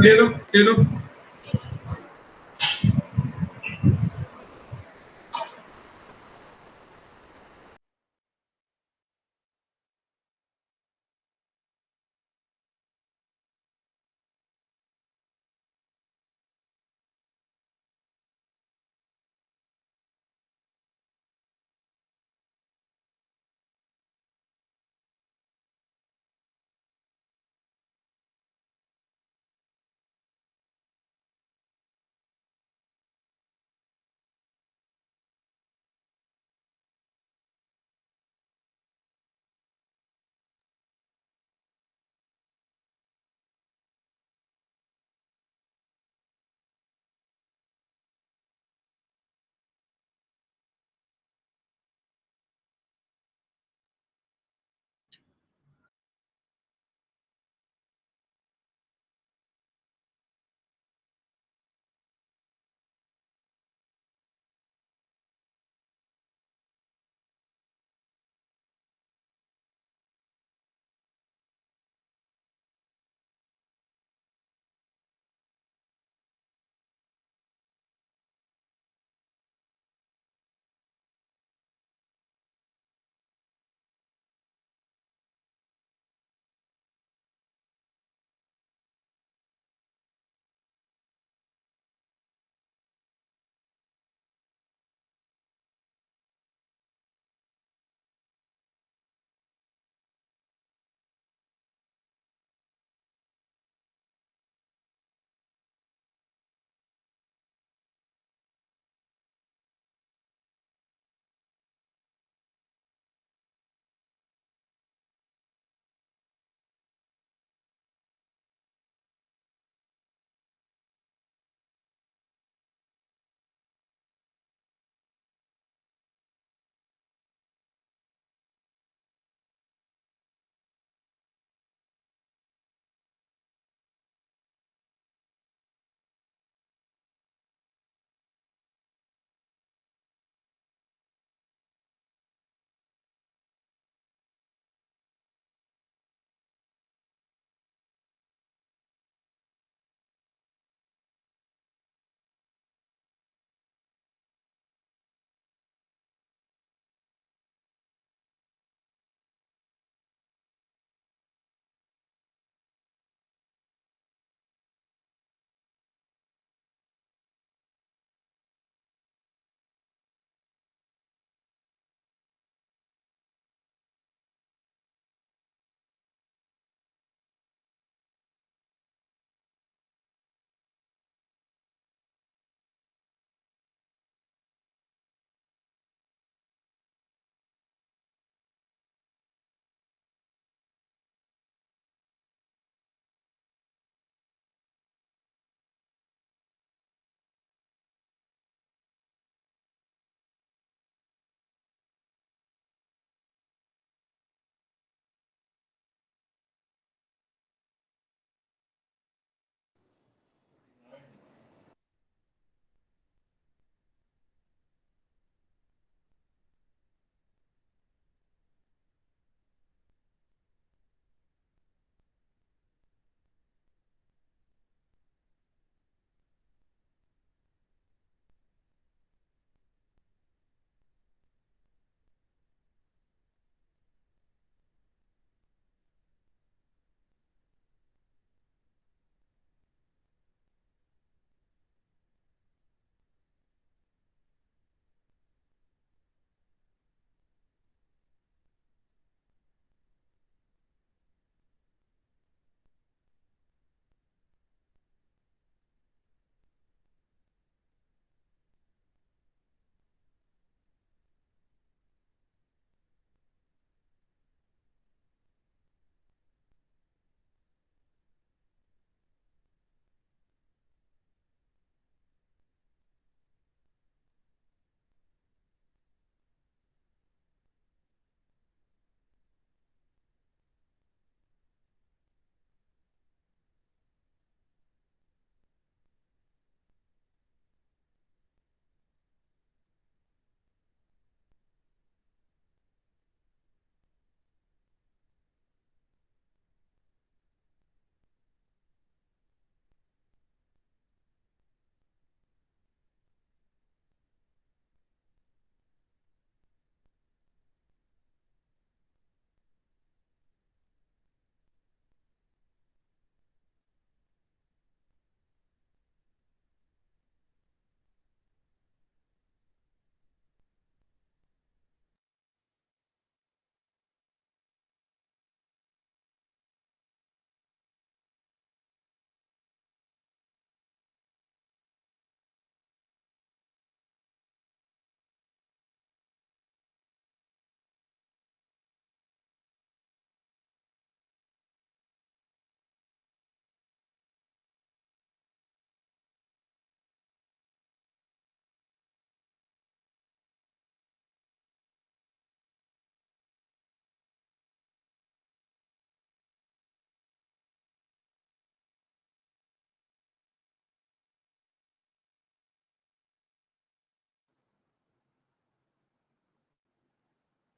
दे दो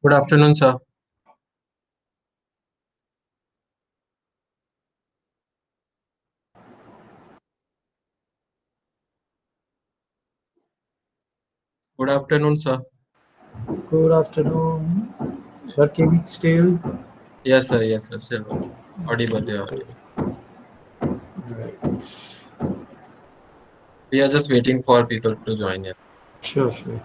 Good afternoon, sir. Good afternoon, sir. Good afternoon. Working still? Yes, sir. Yes, sir. Still working. Audible, yeah, audible. Right. We are just waiting for people to join in. Sure, sure.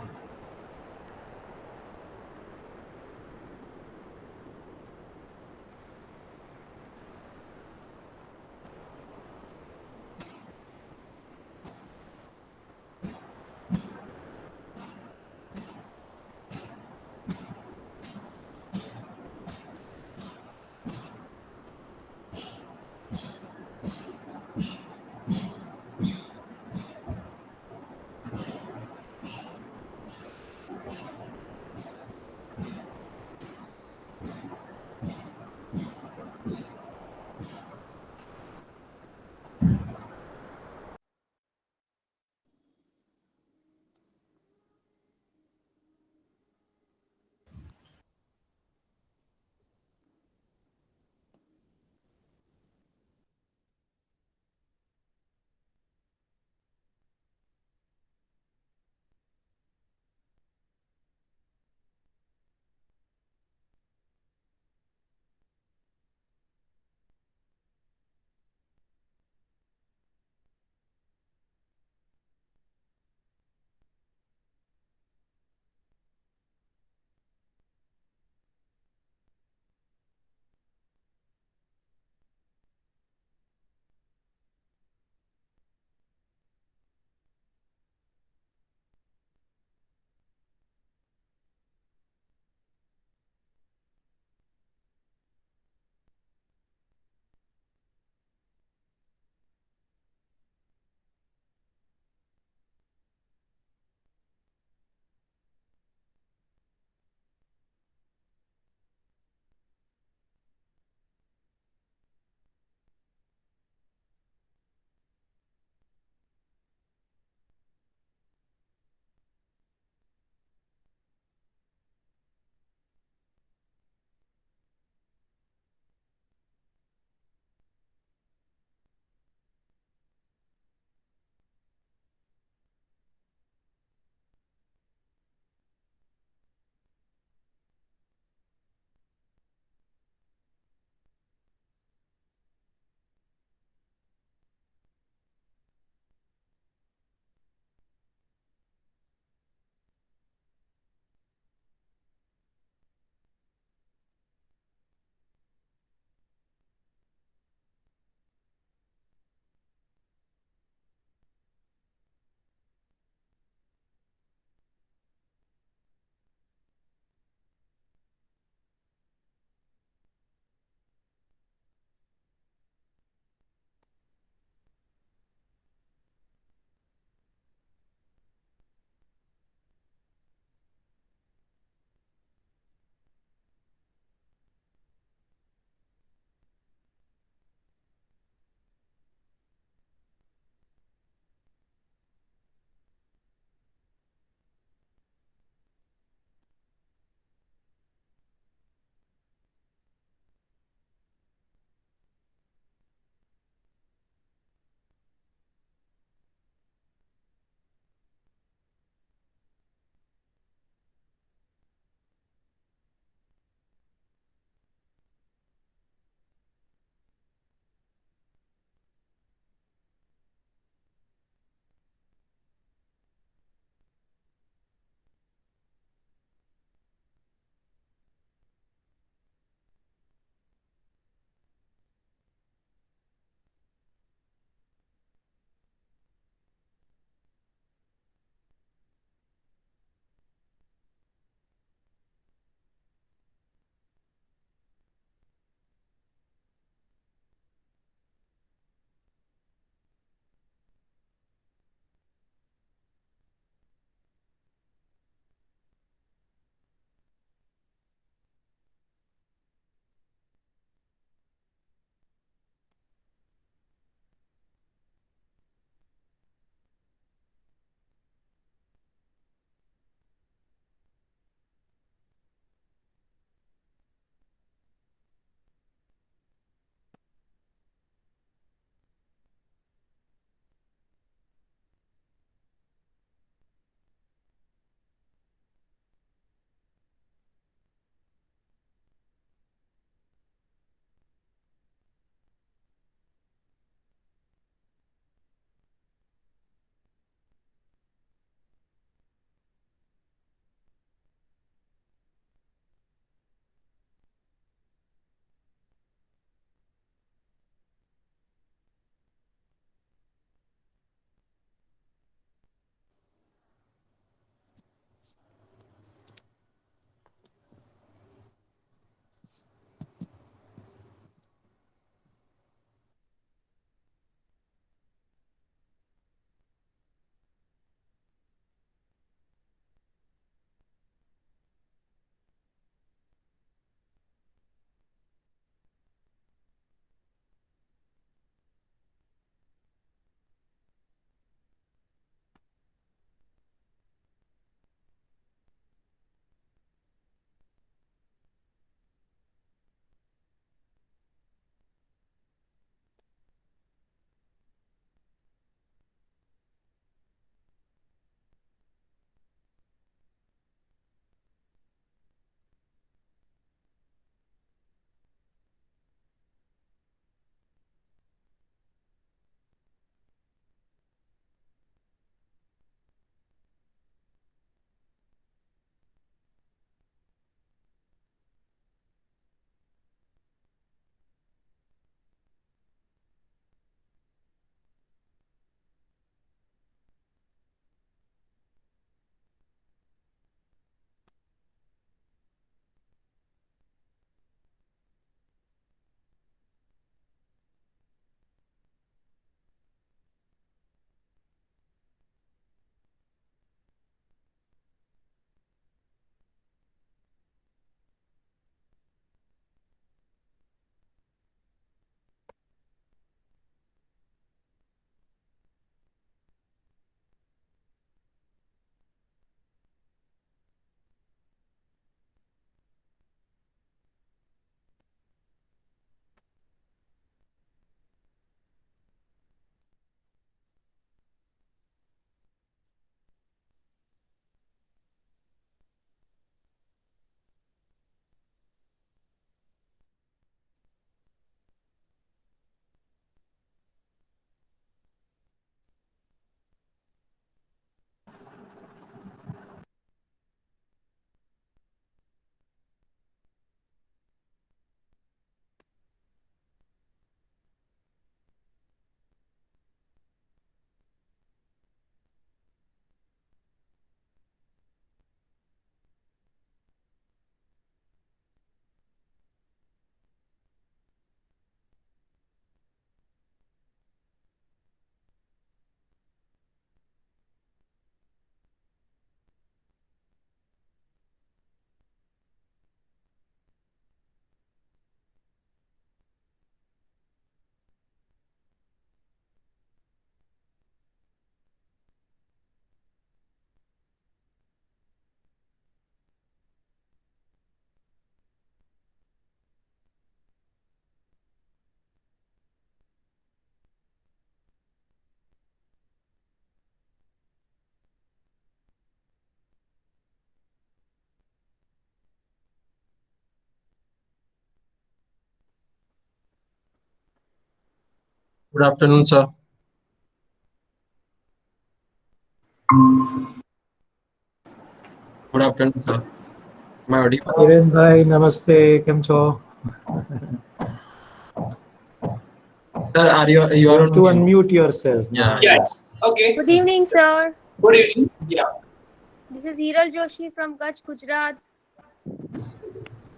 Good afternoon, sir. Good afternoon, sir. Am I audible? Kiran bhai, namaste. Kem છો? Sir, you You are have on to mute? unmute yourself Yeah, now. yeah. Yeah. Yes. Okay. Good evening, sir. Good evening. Yeah. This is Hiral Joshi from Kutch, Gujarat.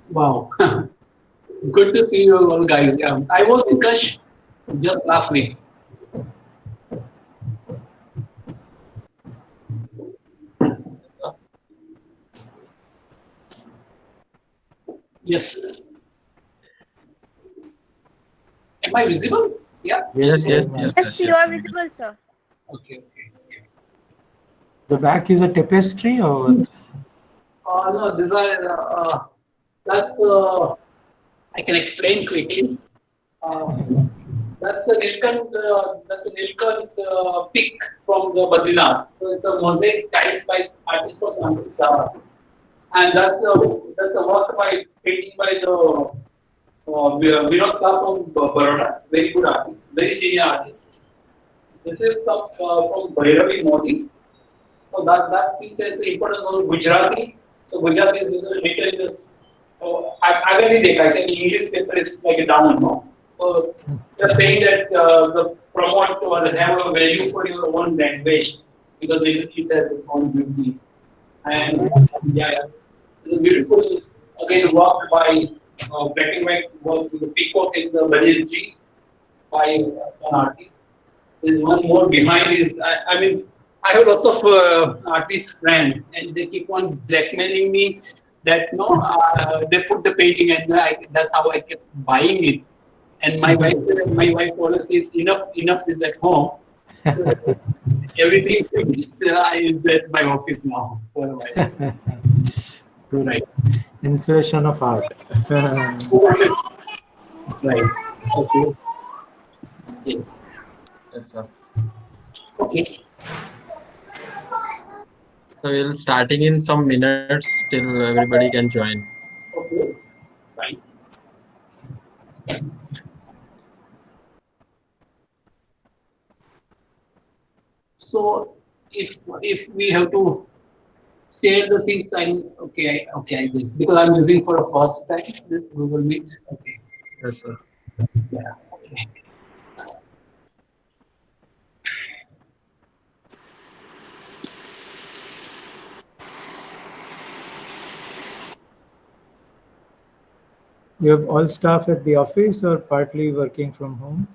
Wow. Good to see you all, guys. Yeah. I was in Kutch just last week. Yes. Am I visible? Yeah. Yes, Yes, very yes, yes, much. sir. Yes, you Yes, are sir. visible, sir. Okay. Okay. Okay. The back is a tapestry or what? No, these are, that's, I can explain quickly. Uh, that's a Nilkant pick from the Badrinath. So it's a mosaic tiles by artist of Samrisa. And that's a work by painting by the Vinod Shah from Baroda, very good artist, very senior artist. This is some from Bhairavi Modi. So that she says the importance of Gujarati. So Gujarati is written in this. I will see actually English paper is like a down, no. So they're saying that the promote or have a value for your own language because it has its own beauty. And yeah, yeah. It's a beautiful again work by black and white work with the peacock in the banyan tree by an artist. There's one more behind is I mean I have lots of artist friends and they keep on blackmailing me that no they put the painting and that's how I kept buying it. And my wife always says enough is at home. So everything is at my office now for a while. Good. Right. Inflation of art. Right. Okay. Yes. Yes, sir. Okay. So we'll starting in some minutes till everybody can join. Okay. Right. So if we have to share the things, I'm okay. Okay, I guess because I'm using for a first time this Google Meet. Okay. Yes, sir. Yeah. Okay. You have all staff at the office or partly working from home?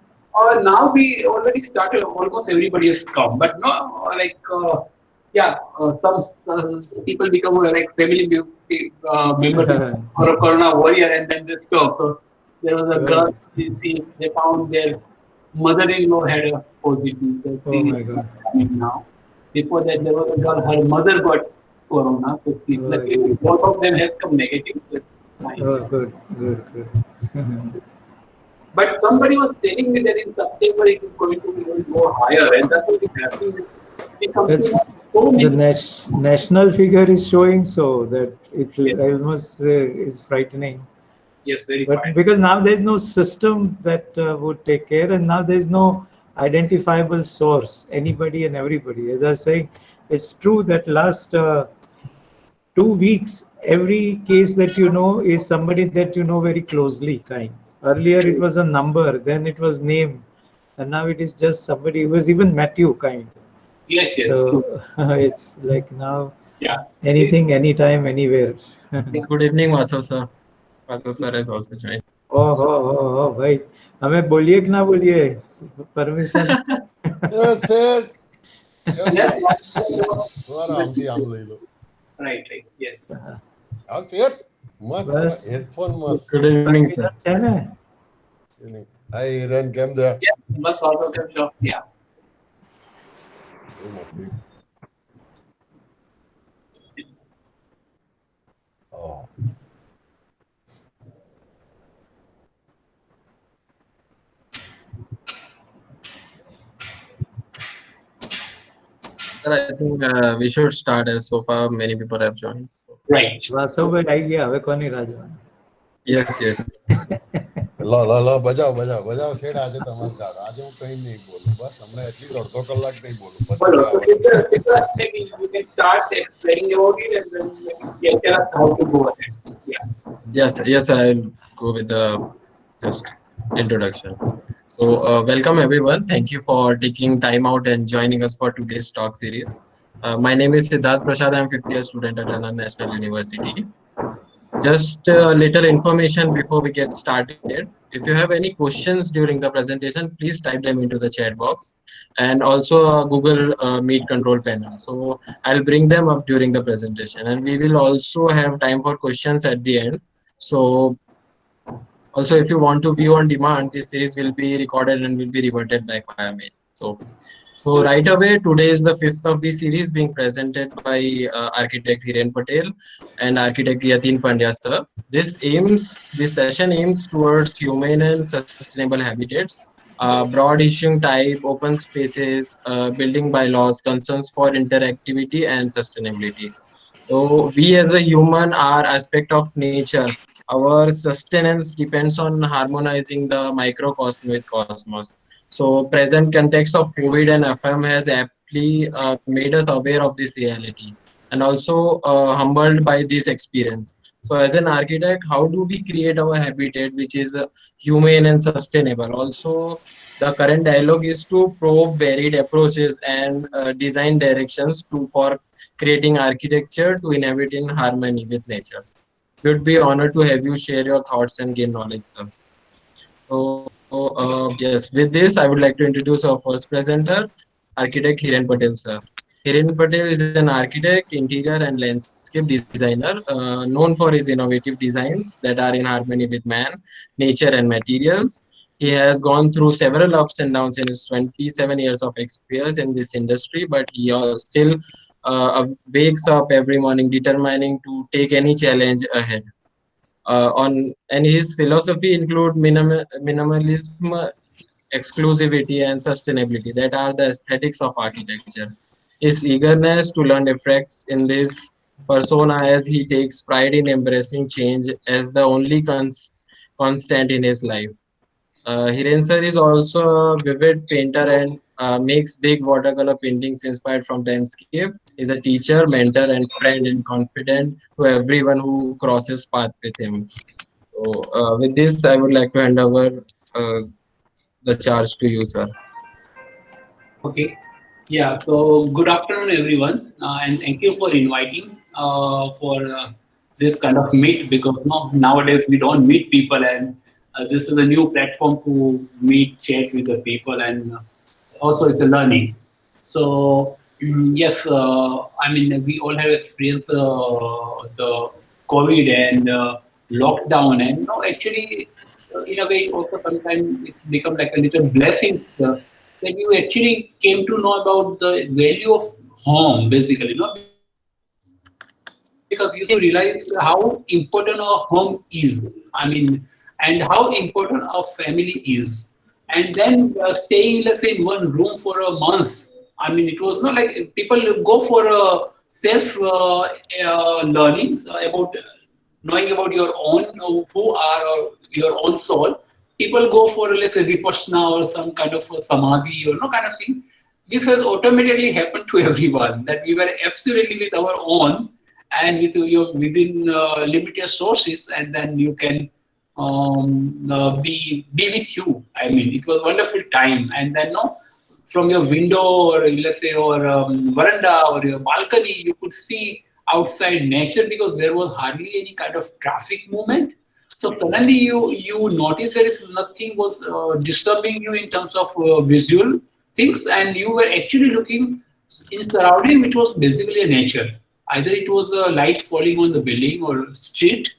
Now we already started. Almost everybody has come, but no, yeah, some people become like family member or a corona warrior, and then they stop. So there was a girl. Good. They found their mother-in-law had a positive. So Oh she is my God. coming now. Before that, there was a girl. Her mother got corona. So she, Oh, I luckily, see. both of them have come negative. So it's fine. Oh, good, good, good. But somebody was telling me that in September it is going to be even more higher, and that's what is happening. It comes to That's so the many. national figure is showing so that it Yes, almost is frightening. yes, very But fine. because now there's no system that would take care, and now there's no identifiable source, anybody and everybody. As I was saying, it's true that last 2 weeks, every case that you know is somebody that you know very closely, kind. Earlier it was a number, then it was name, and now it is just somebody who was even met you, kind. Yes, yes, true. So it's like now Yeah. It- anything, anytime, anywhere. yeah. Good evening, Vasu sir. Vasu sir has also joined. ओ भाई हमें बोलिए कि ना बोलिए permission Evet sir. Yes. Var आमटी आम ले लो. Right, right. Yes. यार sir. मस्त जरा बस headphone मस्त. Good evening, sir. क्या है Hi Ren came there. Yes. Must also come shop. Yeah. मस्ती. Oh. Sir, I think we should start as so far many people have joined. Right. वास्तव में आई गया हमें कौन नहीं राजा Yes, yes. લો લો લો બજાવ બજાવ બજાવ શેઠ આજે તમારે જાગ આજે હું કઈ નહીં બોલું બસ હમણાં એટલીસ્ટ અડધો કલાક નહીં બોલું પછી Well, so જવાનું Siddharth, maybe you can start explaining about it and then maybe tell us how to go ahead. Yeah. Yes, I'll go with the just introduction. So, welcome everyone. Thank you for taking time out and joining us for today's talk series. My name is Siddharth Prasad. I'm fifth year student at Anand National University. Just a little information before we get started. If you have any questions during the presentation, please type them into the chat box and also Google Meet control panel. So I'll bring them up during the presentation, and we will also have time for questions at the end. So also, if you want to view on demand, this series will be recorded and will be reverted back via mail. So right away, today is the fifth of the series being presented by architect Hiren Patel and architect Yatin Pandya sir. This session aims towards humane and sustainable habitats, broad issuing type, open spaces, building bylaws, concerns for interactivity and sustainability. So we as a human are aspect of nature. Our sustenance depends on harmonizing the microcosm with cosmos. So present context of COVID and Ampham has aptly made us aware of this reality and also humbled by this experience. So as an architect, how do we create our habitat which is humane and sustainable? Also, the current dialogue is to probe varied approaches and design directions to for creating architecture to inhabit in harmony with nature. We would be honored to have you share your thoughts and gain knowledge, sir. So, yes, with this, I would like to introduce our first presenter, architect Hiren Patel, sir. Hiren Patel is an architect, interior and landscape designer, known for his innovative designs that are in harmony with man, nature, and materials. He has gone through several ups and downs in his 27 years of experience in this industry, but he still wakes up every morning determining to take any challenge ahead. And his philosophy include minimalism, exclusivity, and sustainability that are the aesthetics of architecture. His eagerness to learn reflects in this persona as he takes pride in embracing change as the only constant in his life. Hiren sir is also a vivid painter and makes big watercolor paintings inspired from landscape. He's a teacher, mentor, and friend and confident to everyone who crosses path with him. So, with this, I would like to hand over the charge to you, sir. Okay. Yeah. So good afternoon, everyone, and thank you for inviting for this kind of meet because no, nowadays we don't meet people, and this is a new platform to meet, chat with the people, and also it's a learning. So yes, I mean we all have experienced the COVID and lockdown, and no, actually in a way, also sometimes it's become like a little blessing that you actually came to know about the value of home, basically, because you realize how important a home is. I mean, and how important a family is. And then staying, let's say, in one room for a month. I mean, it was not like people go for a self learning about knowing about your own who are your own soul. People go for let's say vipassana or some kind of samadhi or no kind of thing. This has automatically happened to everyone that we were absolutely with our own and with your within limited sources, and then you can be with you. I mean, it was wonderful time, and then no, from your window or let's say your veranda or your balcony, you could see outside nature because there was hardly any kind of traffic movement. So suddenly you notice there is nothing was disturbing you in terms of visual things, and you were actually looking in surrounding which was basically a nature. Either it was a light falling on the building or street,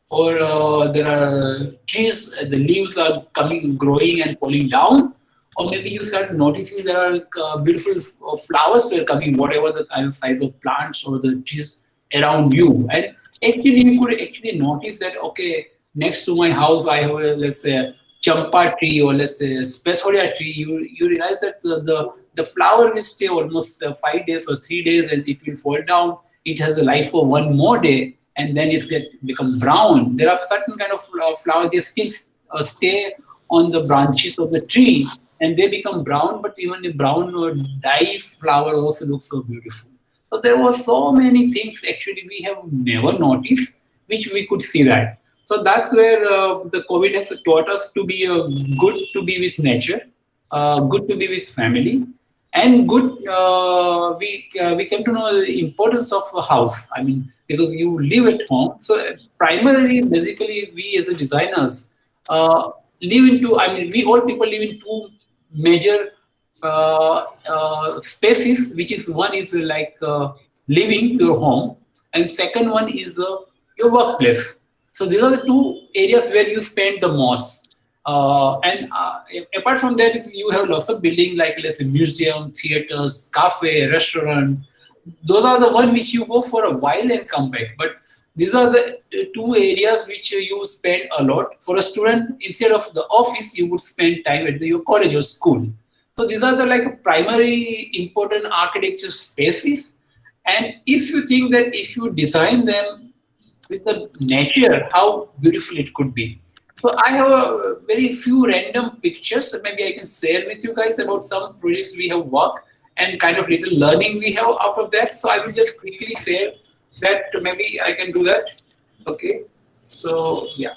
or there are trees, the leaves are coming, growing and falling down, or maybe you start noticing there are beautiful flowers are coming, whatever the kind of size of plants or the trees around you. And actually, you could actually notice that, okay, next to my house, I have a, let's say, a champa tree or let's say a spathoria tree. You realize that the flower will stay almost 5 days or 3 days and it will fall down. It has a life for one more day and then it get become brown. There are certain kind of flowers, they still stay on the branches of the tree and they become brown, but even the brown or dye flower also looks so beautiful. So there were so many things actually we have never noticed, which we could see that. So that's where the COVID has taught us to be good to be with nature, good to be with family, and good. We came to know the importance of a house. I mean, because you live at home. So primarily, basically, we as a designers live into. I mean, we all people live in two major spaces, which is one is like living your home, and second one is your workplace. So these are the two areas where you spend the most. And apart from that, you have lots of buildings like let's say museum, theaters, cafe, restaurant. Those are the one which you go for a while and come back. But these are the two areas which you spend a lot. For a student, instead of the office, you would spend time at your college or school. So these are the like primary important architecture spaces. And if you think that if you design them with the nature, how beautiful it could be. So I have a very few random pictures that maybe I can share with you guys about some projects we have worked and kind of little learning we have out of that. So I will just quickly share that maybe I can do that. Okay. So yeah.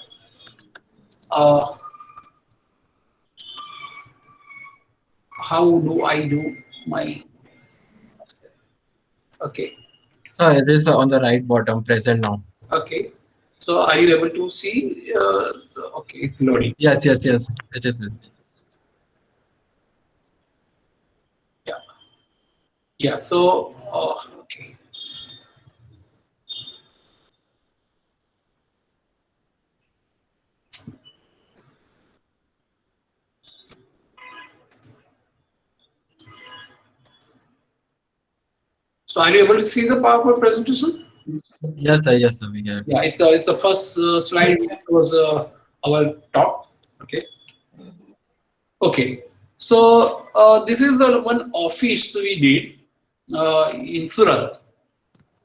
Uh, how do I do my okay. So it is on the right bottom, present now. Okay. So are you able to see? Okay, it's loading. Yes, yes, yes. It is visible. Yeah. Yeah. So okay. So are you able to see the PowerPoint presentation? Yes, sir. We get it. Yeah, it's the first slide which was our top. Okay. Okay. So this is the one office we did in Surat,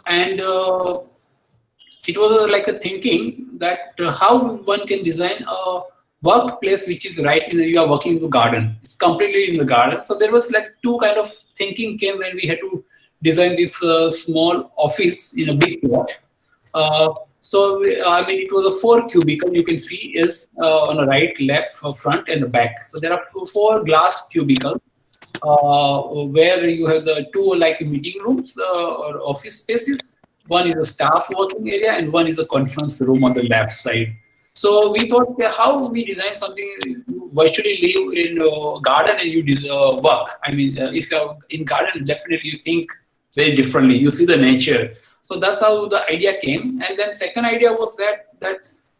and it was like a thinking that how one can design a workplace which is right in you are working in the garden. It's completely in the garden. So there was like two kind of thinking came when we had to design this small office in a big plot. I mean, it was a four cubicle. You can see is on the right, left, front, and the back. So there are four glass cubicles where you have the two like meeting rooms or office spaces. One is a staff working area, and one is a conference room on the left side. So we thought, okay, how we design something you virtually live in garden and you work. I mean, if you're in garden, definitely you think very differently. You see the nature. So that's how the idea came. And then second idea was that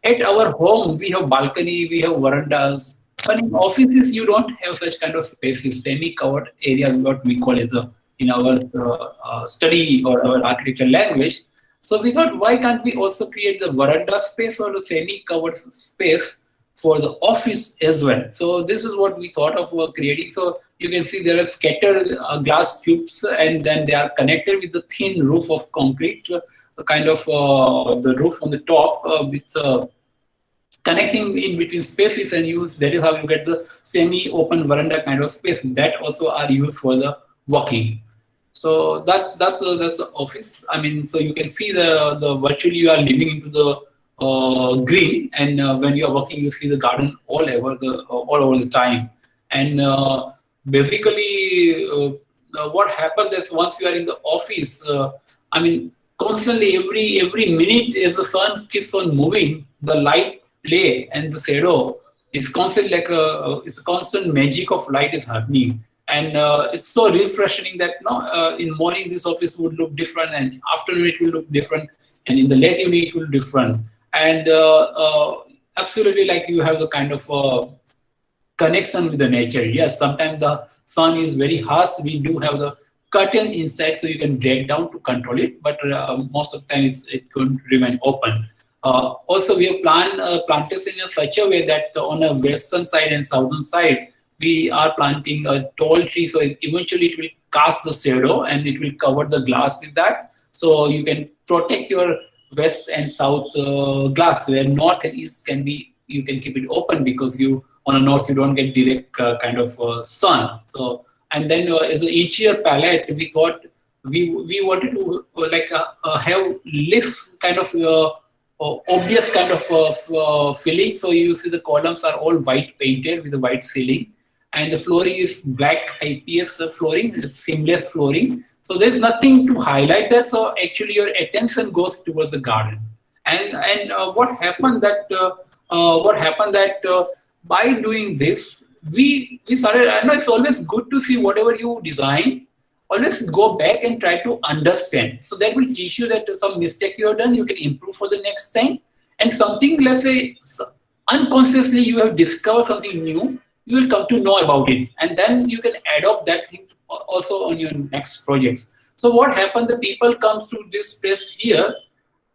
at our home we have balcony, we have verandas. But in offices you don't have such kind of spaces, semi-covered area, what we call as a in our study or our architecture language. So we thought, why can't we also create the veranda space or the semi-covered space for the office as well? So this is what we thought of creating. So you can see there are scattered glass tubes, and then they are connected with the thin roof of concrete, kind of the roof on the top with connecting in between spaces, and use that is how you get the semi-open veranda kind of space that also are used for the walking. So that's the office. I mean, so you can see the virtually you are living into the green, and when you are walking, you see the garden all over the time. And basically, what happens is once you are in the office, I mean, constantly every minute as the sun keeps on moving, the light play and the shadow is constantly like it's a constant magic of light is happening. And it's so refreshing that in morning this office would look different, and afternoon it will look different, and in the late evening it will look different. And absolutely, like you have the kind of connection with the nature. Yes, sometimes the sun is very harsh. We do have the curtain inside, so you can drag down to control it. But most of the time, it could remain open. Also, we have planned plantation in such a way that on a western side and southern side, we are planting a tall tree, so eventually it will cast the shadow and it will cover the glass with that. So you can protect your west and south glass, where north and east can be you can keep it open because you on the north you don't get direct kind of sun. So and then as an interior palette, we thought we wanted to have less kind of obvious kind of filling. So you see the columns are all white painted with a white ceiling, and the flooring is black IPS flooring, it's seamless flooring. So there's nothing to highlight that. So actually your attention goes towards the garden. And what happened that by doing this, we started. I know it's always good to see whatever you design. Always go back and try to understand. So that will teach you that some mistake you have done, you can improve for the next time. And something, let's say, unconsciously you have discovered something new, you will come to know about it, and then you can adopt that thing also on your next projects. So what happened? The people comes to this place here.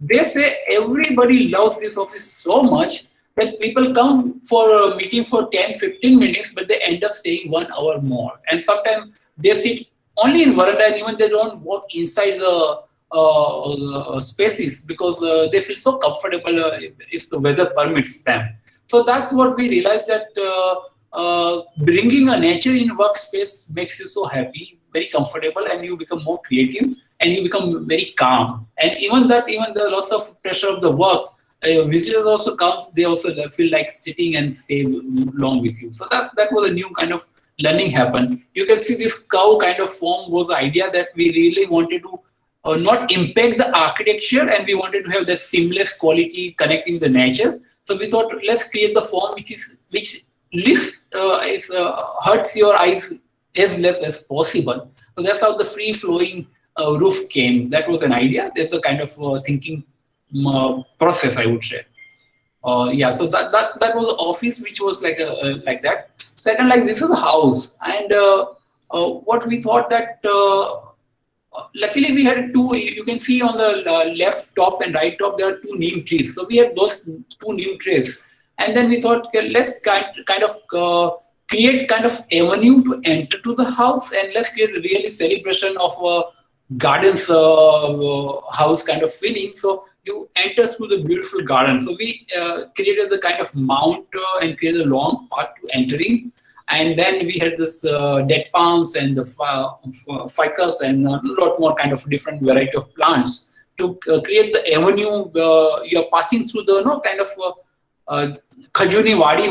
They say everybody loves this office so much that people come for a meeting for 10-15 minutes, but they end up staying 1 hour more. And sometimes they sit only in veranda, and even they don't walk inside the spaces because they feel so comfortable if the weather permits them. So that's what we realized, that bringing a nature in workspace makes you so happy, very comfortable, and you become more creative and you become very calm. And even the loss of pressure of the work, visitors also comes, they also feel like sitting and stay long with you. So that was a new kind of learning happened. You can see this curve kind of form was the idea that we really wanted to not impact the architecture, and we wanted to have that seamless quality connecting the nature. So we thought, let's create the form which least hurts your eyes as less as possible. So that's how the free flowing roof came. That was an idea. That's a kind of thinking process, I would say. Yeah, so that was the office, which was like that. Second, like this is a house, and what we thought that luckily we had two. You can see on the left top and right top there are two neem trees. So we had those two neem trees, and then we thought, okay, let's kind of create kind of avenue to enter to the house, and let's create a really celebration of a gardens house kind of feeling. So you enter through the beautiful garden. So we created the kind of mount and created a long path to entering. And then we had this dead palms and the ficus and a lot more kind of different variety of plants to create the avenue. You're passing through the kind of Khajuni Wadi,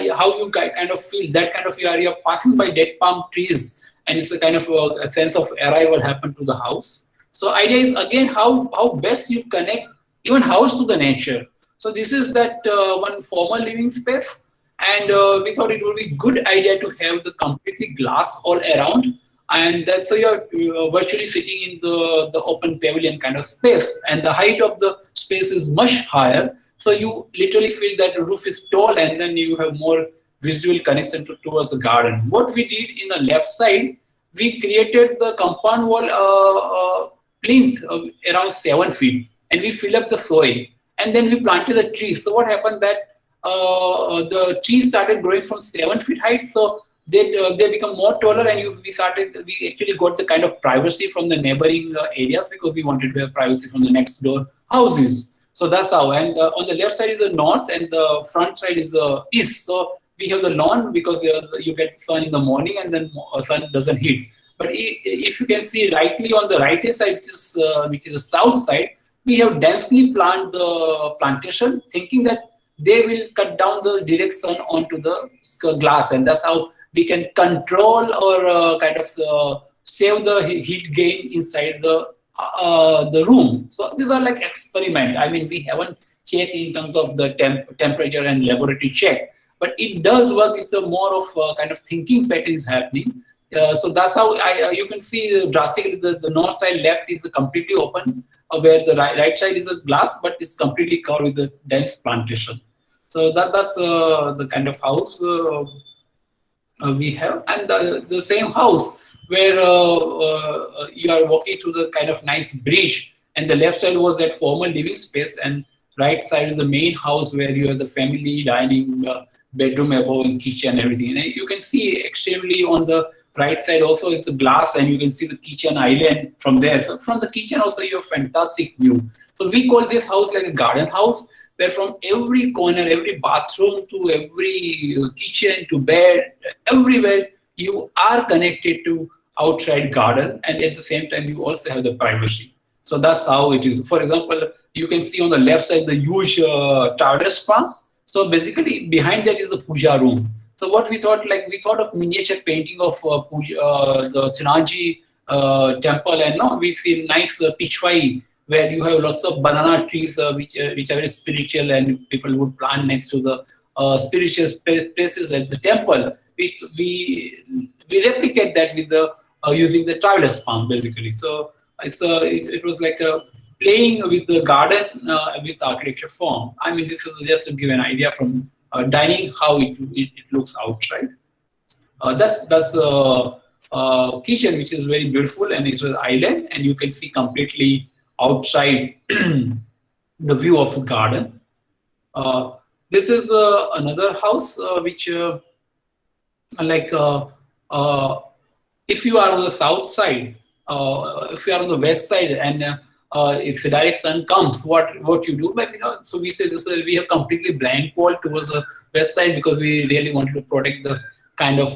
how you kind of feel that kind of you're passing by dead palm trees, and it's a kind of a sense of arrival happen to the house. So idea is again how best you connect even house to the nature. So this is that one formal living space, and we thought it would be good idea to have the completely glass all around, and that's so you're virtually sitting in the open pavilion kind of space, and the height of the space is much higher. So you literally feel that the roof is tall, and then you have more visual connection towards the garden. What we did in the left side, we created the compound wall plinth around 7 feet, and we fill up the soil, and then we planted the trees. So what happened that the trees started growing from 7 feet height, so they become more taller, and we actually got the kind of privacy from the neighboring areas, because we wanted to have privacy from the next door houses. So that's how. And on the left side is the north, and the front side is the east. So we have the lawn because you get sun in the morning, and then sun doesn't hit. But if you can see rightly on the right hand side, which is the south side, we have densely planted the plantation, thinking that they will cut down the direct sun onto the glass, and that's how we can control or kind of save the heat gain inside the room. So these are like experiment. I mean, we haven't checked in terms of the temperature and laboratory check, but it does work. It's a more of kind of thinking pattern is happening. So that's how you can see drastically the north side left is completely open, where the right side is a glass, but it's completely covered with a dense plantation. So that's the kind of house we have, and the same house where you are walking through the kind of nice bridge, and the left side was that formal living space, and right side is the main house where you have the family dining, bedroom above, and kitchen, everything. And you can see extremely on the right side also it's a glass, and you can see the kitchen island from there. So from the kitchen also you have fantastic view. So we call this house like a garden house. where from every corner, every bathroom to every kitchen to bed, everywhere you are connected to outside garden, and at the same time you also have the privacy. So that's how it is. For example, you can see on the left side the huge tower spa. So basically behind that is the puja room. So what we thought, like we thought of miniature painting of the Sinaji temple, and no, we see nice pitchwai where you have lots of banana trees which are very spiritual, and people would plant next to the spiritual places at the temple. We replicate that with the using the traveler's palm basically. So it was like a playing with the garden with architecture form. I mean, this is just to give an idea from dining how it looks outside. That's kitchen, which is very beautiful, and it was island, and you can see completely outside the view of the garden. This is another house which if you are on the south side, if you are on the west side, and if the direct sun comes, what you do? But so we say this we have completely blank wall towards the west side because we really wanted to protect the kind of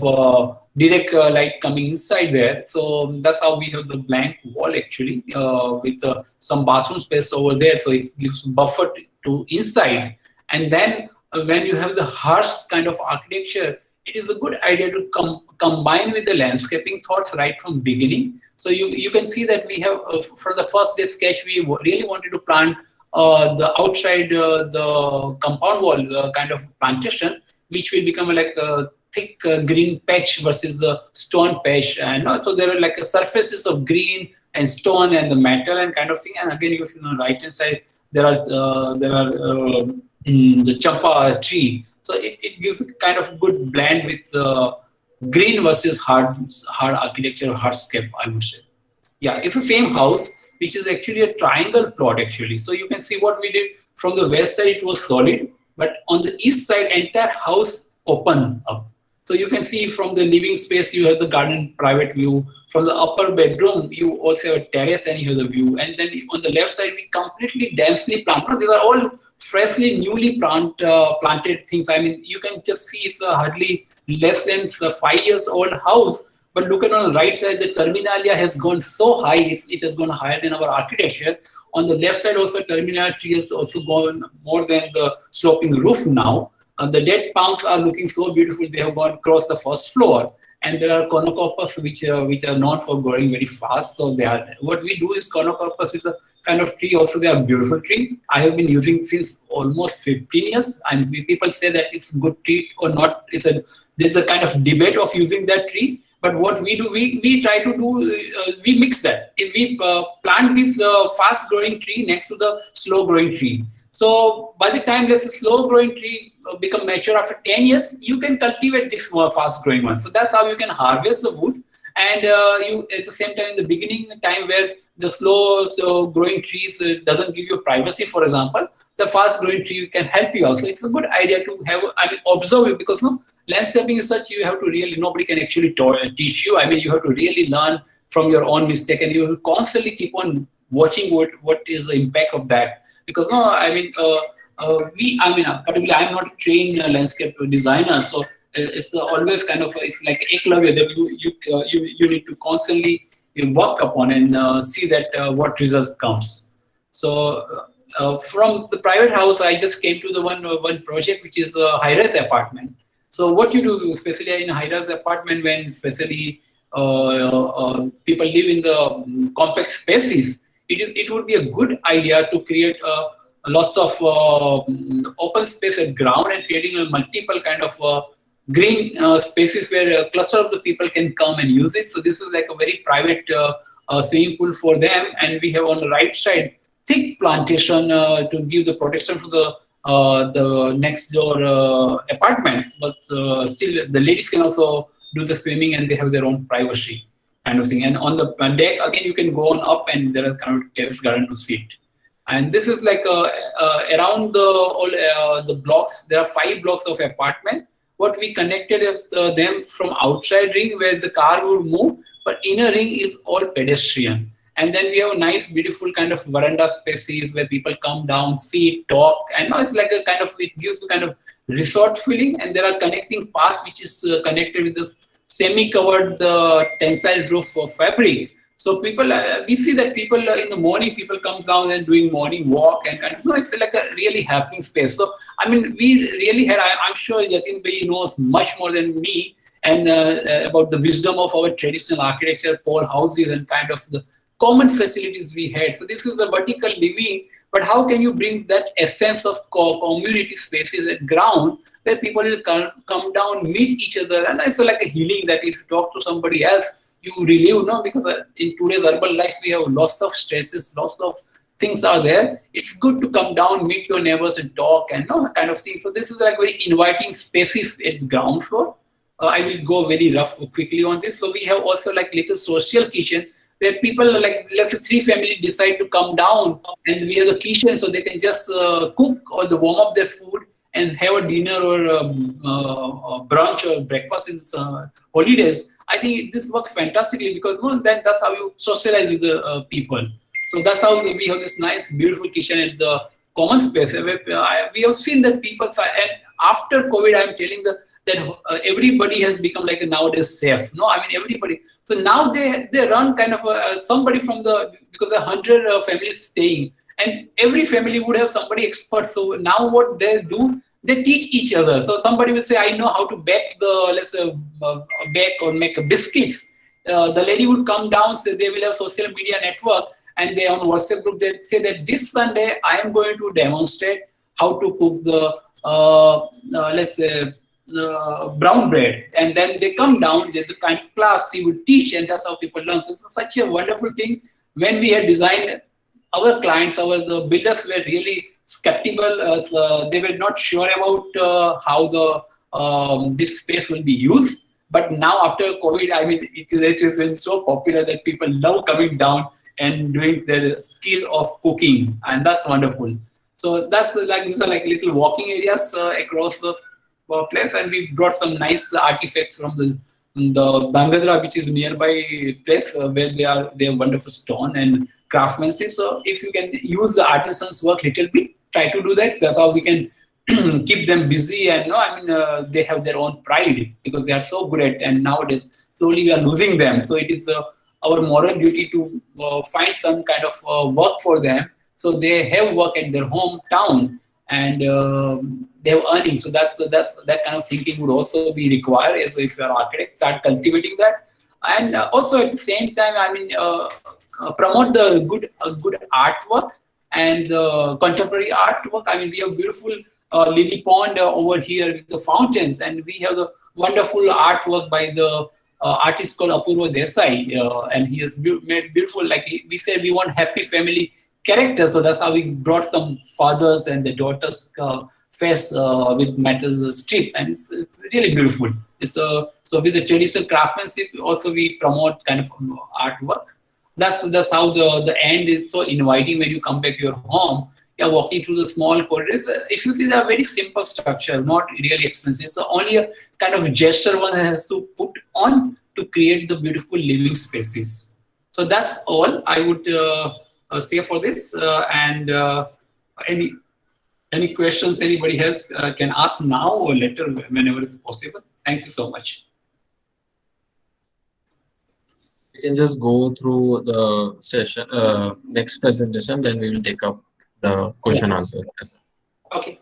direct light coming inside there. So that's how we have the blank wall actually with some bathroom space over there. So it gives buffer to inside, and then when you have the harsh kind of architecture, it is a good idea to combine with the landscaping thoughts right from beginning. So you can see that we have from the first day sketch, we really wanted to plant the outside the compound wall kind of plantation, which will become like a thick green patch versus the stone patch. And so there are like surfaces of green and stone and the metal and kind of thing. And again, you see on the right hand side there are the champa tree. So it gives a kind of good blend with green versus hard architecture or hardscape, I would say. Yeah, it's the same house, which is actually a triangle plot actually. So you can see what we did from the west side, it was solid, but on the east side, entire house open up. So you can see from the living space, you have the garden private view. From the upper bedroom, you also have a terrace and you have the view. And then on the left side, we completely densely planted. These are all freshly, newly planted things. I mean, you can just see it's hardly less than 5 years old house. But look at on the right side, the terminalia has gone so high, it has gone higher than our architecture. On the left side also, terminalia tree has also gone more than the sloping roof now. The dead palms are looking so beautiful, they have gone across the first floor. And there are cornucopus which are known for growing very fast. So they are, what we do is cornucopus is a kind of tree. Also, they are beautiful tree. I have been using since almost 15 years. And people say that it's a good tree or not. There's a kind of debate of using that tree. But what we do, we try to do, we mix that. If we plant this fast-growing tree next to the slow-growing tree. So by the time there's a slow-growing tree become mature after 10 years, you can cultivate this fast-growing one. So that's how you can harvest the wood. And you at the same time, in the beginning time where the slow-growing trees doesn't give you privacy, for example, the fast-growing tree can help you also. It's a good idea to have, observe it, because landscaping is such, you have to really, nobody can actually teach you. I mean, you have to really learn from your own mistake, and you will constantly keep on watching what is the impact of that. Because particularly I'm not a trained landscape designer, so it's always kind of, it's like eklavya that you need to constantly work upon and see that what results comes. So from the private house, I just came to the one project which is a high-rise apartment. So what you do, especially in a high-rise apartment, when especially people live in the compact spaces, it would be a good idea to create lots of open space at ground and creating a multiple kind of green spaces where a cluster of the people can come and use it. So this is like a very private swimming pool for them. And we have on the right side thick plantation to give the protection to the next door apartments. But still, the ladies can also do the swimming and they have their own privacy kind of thing. And on the deck, again, you can go on up and there is kind of terrace garden to sit. And this is like around the blocks. There are 5 blocks of apartment. What we connected is them from outside ring where the car would move, but inner ring is all pedestrian. And then we have a nice, beautiful kind of veranda spaces where people come down, sit, talk, and now it's like a kind of, it gives a kind of resort feeling. And there are connecting paths which is connected with the semi-covered tensile roof of fabric. So people, we see that people in the morning, people comes down and doing morning walk and kind of, it's like a really happening space. So I mean, we really had, I'm sure Yatin Bhai knows much more than me and about the wisdom of our traditional architecture, pole houses and kind of the common facilities we had. So this is the vertical living, but how can you bring that essence of community spaces at ground where people will come down, meet each other, and it's like a healing that if you talk to somebody else, you relieve, no? Because in today's urban life, we have lots of stresses, lots of things are there. It's good to come down, meet your neighbors and talk and kind of thing. So this is like very inviting spaces at ground floor. I will go very rough quickly on this. So we have also like little social kitchen where people like, let's say 3 families decide to come down and we have the kitchen so they can just cook or warm up their food and have a dinner or brunch or breakfast in holidays. I think this works fantastically because then that's how you socialize with the people. So that's how we have this nice, beautiful kitchen at the common space. We have seen that people, and after COVID, I'm telling that everybody has become like a nowadays chef. No, I mean everybody. So now they run kind of somebody from because 100 families staying, and every family would have somebody expert. So now what they do, they teach each other. So somebody will say, I know how to bake let's say, bake or make biscuits. The lady would come down, so they will have social media network, and they on WhatsApp group, they say that this Sunday, I am going to demonstrate how to cook the, let's say, brown bread. And then they come down, there's a kind of class he would teach, and that's how people learn. So it's such a wonderful thing. When we had designed, our clients, the builders were really skeptical. They were not sure about how this space will be used. But now after COVID, I mean, it has been so popular that people love coming down and doing their skill of cooking, and that's wonderful. So that's like, these are like little walking areas across the place, and we brought some nice artifacts from the Dangadra, which is nearby place where they have wonderful stone and craftsmanship. So if you can use the artisans' work little bit, try to do that. That's how we can keep them busy. And they have their own pride because they are so good at. And nowadays, slowly we are losing them. So it is our moral duty to find some kind of work for them, so they have work at their hometown and they have earnings. So that's that kind of thinking would also be required. As if you are an architect, start cultivating that, and also at the same time, promote the good artwork and contemporary artwork. I mean, we have beautiful lily pond over here with the fountains, and we have the wonderful artwork by the artist called Apurva Desai, and he has made beautiful, like we said, we want happy family characters. So that's how we brought some fathers and the daughters face with metal strip, and it's really beautiful. So with the traditional craftsmanship, also we promote kind of artwork. That's how the end is so inviting when you come back to your home. You're walking through the small corridors. If you see, they are very simple structure, not really expensive. So only a kind of gesture one has to put on to create the beautiful living spaces. So that's all I would say for this. And any questions anybody has can ask now or later, whenever it's possible. Thank you so much. We can just go through the session, next presentation, then we will take up the question answers. Okay.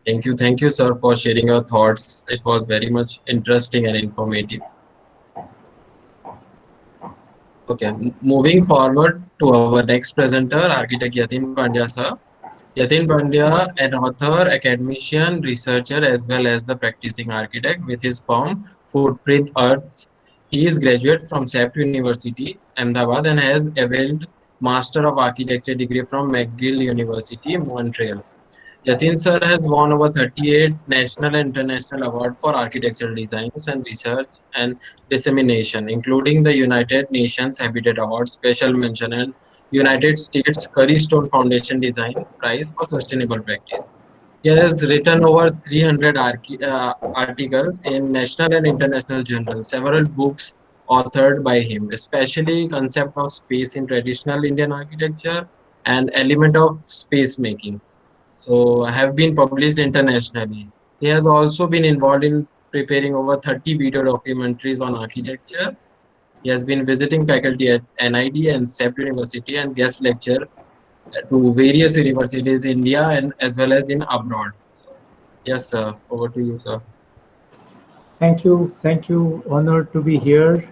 Thank you, sir, for sharing your thoughts. It was very much interesting and informative. Okay, moving forward to our next presenter, architect Yatin Pandya, sir. Yatin Pandya, an author, academician, researcher, as well as the practicing architect with his firm Footprint Arts. He is graduate from SAPT University, Ahmedabad, and has availed Master of Architecture degree from McGill University, Montreal. Yatin sir has won over 38 national and international awards for architectural designs and research and dissemination, including the United Nations Habitat Award, Special Mention, and United States Curry Stone Foundation Design Prize for Sustainable Practice. He has written over 300 articles in national and international journals, several books authored by him, especially concept of space in traditional Indian architecture and element of space making. So have been published internationally. He has also been involved in preparing over 30 video documentaries on architecture. He has been visiting faculty at NID and SEPT University and guest lecture to various universities in India and as well as in abroad. So, yes, sir. Over to you, sir. Thank you. Thank you. Honored to be here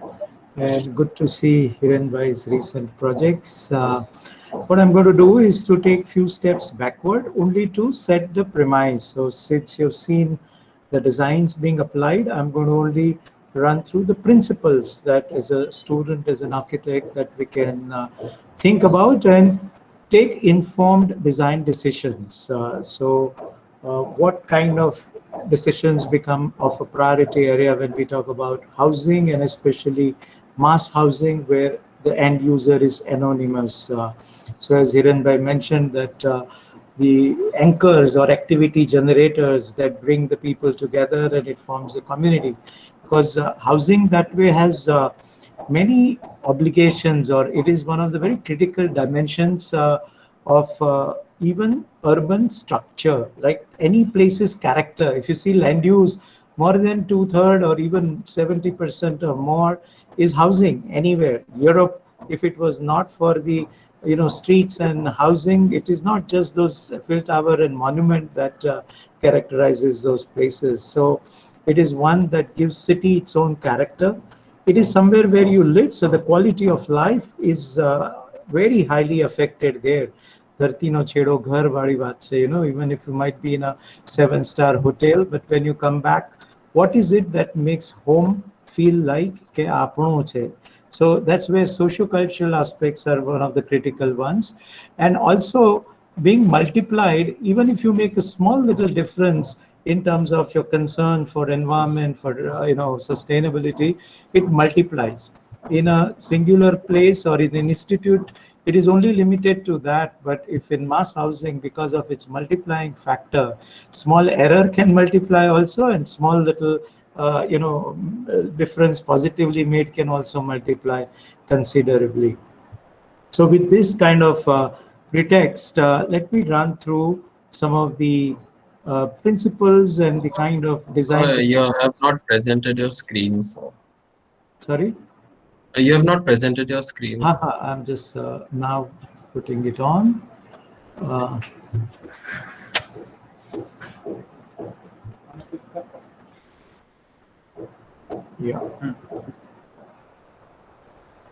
and good to see Hirenbhai's recent projects. What I'm going to do is to take few steps backward only to set the premise. So since you've seen the designs being applied, I'm going to only run through the principles that as a student, as an architect, that we can think about and take informed design decisions. What kind of decisions become of a priority area when we talk about housing, and especially mass housing where the end user is anonymous. So as Hirenbhai mentioned that the anchors or activity generators that bring the people together and it forms a community, because housing that way has many obligations, or it is one of the very critical dimensions of even urban structure. Like any place's character, if you see land use, more than 2/3 or even 70% or more is housing anywhere. Europe, if it was not for the streets and housing, it is not just those Eiffel Tower and monument that characterizes those places. So it is one that gives city its own character. It is somewhere where you live, so the quality of life is very highly affected there. धरती no छेड़ो घर वाली बात से, even if you might be in a 7-star hotel, but when you come back, what is it that makes home feel like ke આપણું છે? So that's where socio-cultural aspects are one of the critical ones. And also being multiplied, even if you make a small little difference in terms of your concern for environment, for sustainability, it multiplies. In a singular place or in an institute, it is only limited to that. But if in mass housing, because of its multiplying factor, small error can multiply also, and small little difference positively made can also multiply considerably. So with this kind of pretext, let me run through some of the principles and the kind of design. You have not presented your screen, so. Sorry? You have not presented your screen. I'm just now putting it on. Yeah.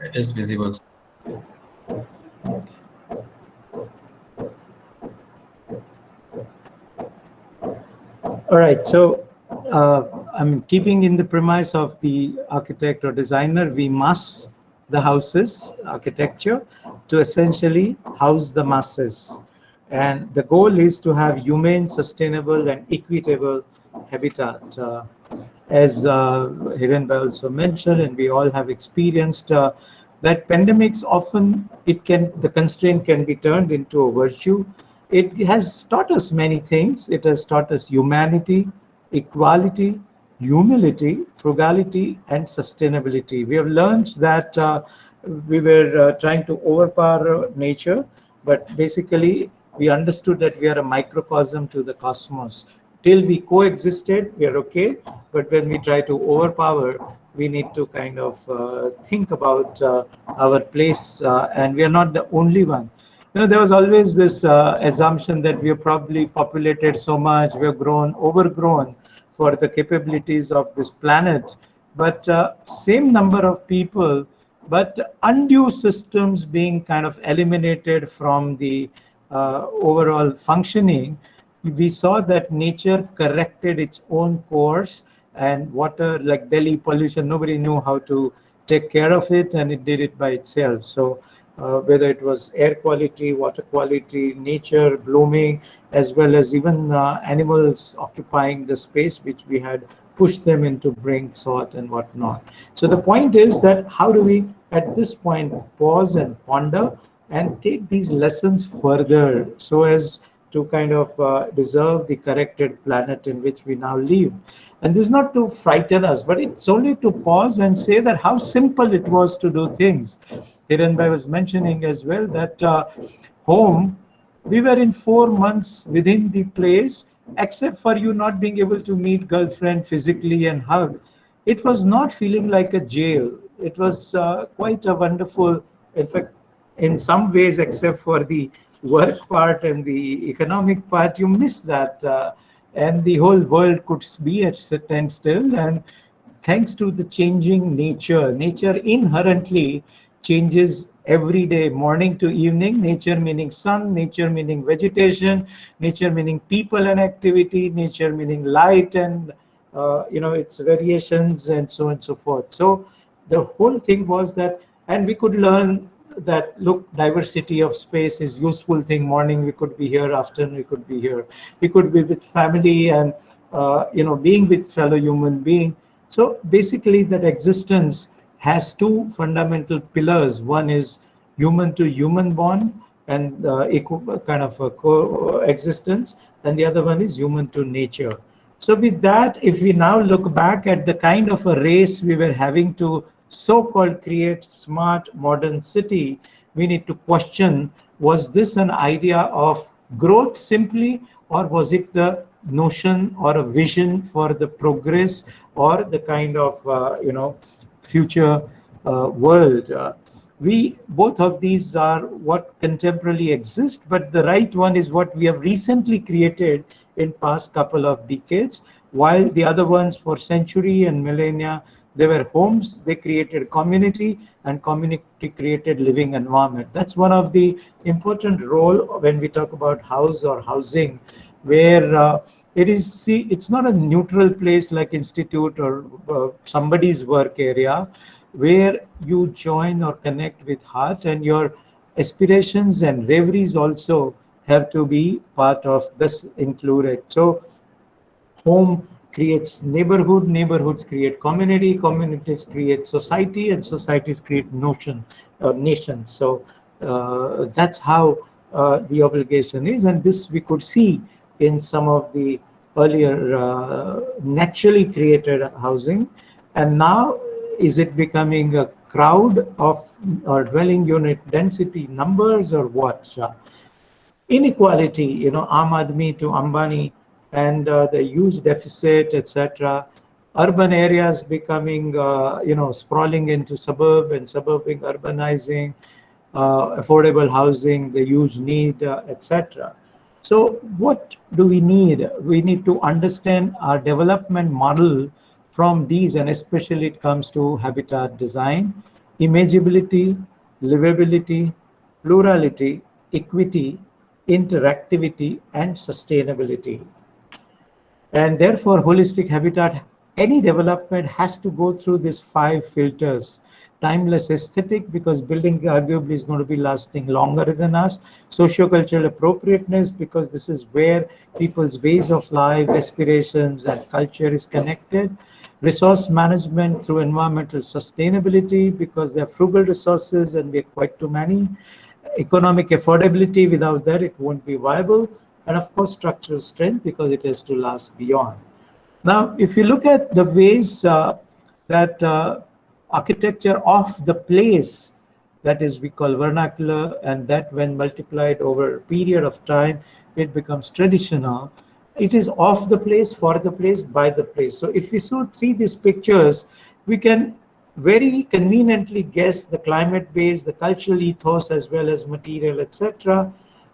It is visible. All right, so I'm keeping in the premise of the architect or designer, we mass the houses, architecture, to essentially house the masses. And the goal is to have humane, sustainable, and equitable habitat. As Hirenbhai also mentioned, and we all have experienced, that pandemics often, the constraint can be turned into a virtue. It has taught us many things. It has taught us humanity, equality, humility, frugality, and sustainability. We have learned that we were trying to overpower nature, but basically we understood that we are a microcosm to the cosmos. Till we coexisted, we are okay. But when we try to overpower, we need to kind of think about our place, and we are not the only one. There was always this assumption that we have probably populated so much, we have overgrown for the capabilities of this planet. But same number of people, but undue systems being kind of eliminated from the overall functioning, we saw that nature corrected its own course, and water, like Delhi pollution, nobody knew how to take care of it, and it did it by itself. So whether it was air quality, water quality, nature blooming, as well as even animals occupying the space which we had pushed them into brink, salt, and whatnot. So the point is that how do we, at this point, pause and ponder and take these lessons further so as to kind of deserve the corrected planet in which we now live. And this is not to frighten us, but it's only to pause and say that how simple it was to do things. Hiranbhai was mentioning as well that home, we were in 4 months within the place, except for you not being able to meet girlfriend physically and hug. It was not feeling like a jail. It was quite a wonderful, in fact, in some ways, except for the work part and the economic part, you miss that. And the whole world could be at standstill. And thanks to the changing nature inherently changes every day, morning to evening. Nature meaning sun, nature meaning vegetation, nature meaning people and activity, nature meaning light and its variations, and so on and so forth. So the whole thing was that, and we could learn that, look, diversity of space is useful thing. Morning we could be here, afternoon we could be here, we could be with family and being with fellow human being. So basically that existence has two fundamental pillars. One is human to human bond and kind of a coexistence, and the other one is human to nature. So with that, if we now look back at the kind of a race we were having to so-called create smart modern city, we need to question, was this an idea of growth simply, or was it the notion or a vision for the progress or the kind of future world? We both of these are what contemporarily exist, but the right one is what we have recently created in past couple of decades, while the other ones for century and millennia, they were homes, they created community, and community created living environment. That's one of the important role when we talk about house or housing, where it's not a neutral place like institute or somebody's work area, where you join or connect with heart, and your aspirations and reveries also have to be part of this included. So home creates neighborhood, neighborhoods create community, communities create society, and societies create nations. So that's how the obligation is, and this we could see in some of the earlier naturally created housing. And now, is it becoming a crowd of or dwelling unit density numbers, or what? Inequality, Aam Aadmi to Ambani, and the huge deficit, etc. Urban areas becoming, sprawling into suburb, and suburb being urbanizing, affordable housing, the huge need, etc. So what do we need? We need to understand our development model from these, and especially it comes to habitat design, imageability, livability, plurality, equity, interactivity, and sustainability. And therefore, holistic habitat, any development has to go through these 5 filters. Timeless aesthetic, because building arguably is going to be lasting longer than us. Sociocultural appropriateness, because this is where people's ways of life, aspirations, and culture is connected. Resource management through environmental sustainability, because they're frugal resources and we're quite too many. Economic affordability, without that it won't be viable. And of course, structural strength, because it has to last beyond. Now, if you look at the ways that architecture of the place, that is we call vernacular, and that when multiplied over a period of time, it becomes traditional. It is of the place, for the place, by the place. So if we see these pictures, we can very conveniently guess the climate base, the cultural ethos, as well as material, etc.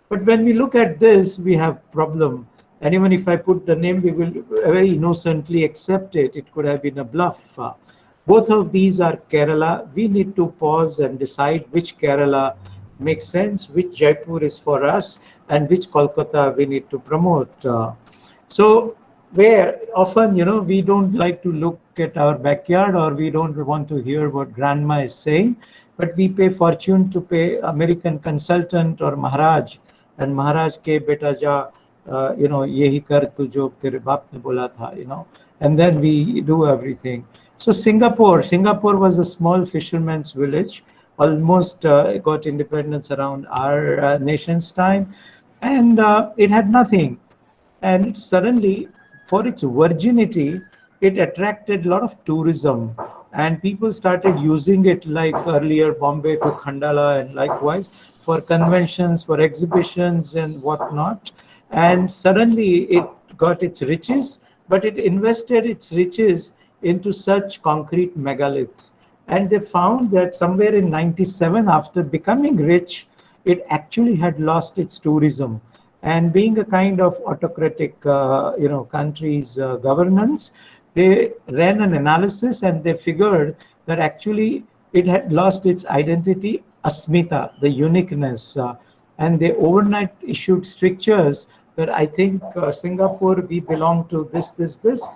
But when we look at this, we have problem. And even if I put the name, we will very innocently accept it. It could have been a bluff. Both of these are Kerala. We need to pause and decide which Kerala makes sense, which Jaipur is for us, and which Kolkata we need to promote. So where often, we don't like to look at our backyard, or we don't want to hear what grandma is saying, but we pay fortune to pay American consultant or Maharaj, and Maharaj ke beta ja, yehi kar tu jo tere baap ne bola tha, and then we do everything. So Singapore was a small fisherman's village, almost got independence around our nation's time. and it had nothing. And suddenly, for its virginity, it attracted a lot of tourism, and people started using it, like earlier Bombay to Khandala, and likewise for conventions, for exhibitions, and whatnot. And suddenly, it got its riches, but it invested its riches into such concrete megaliths. And they found that somewhere in 97, after becoming rich, it actually had lost its tourism. And being a kind of autocratic country's governance, they ran an analysis and they figured that actually it had lost its identity, asmita, the uniqueness. And they overnight issued strictures that I think Singapore, we belong to this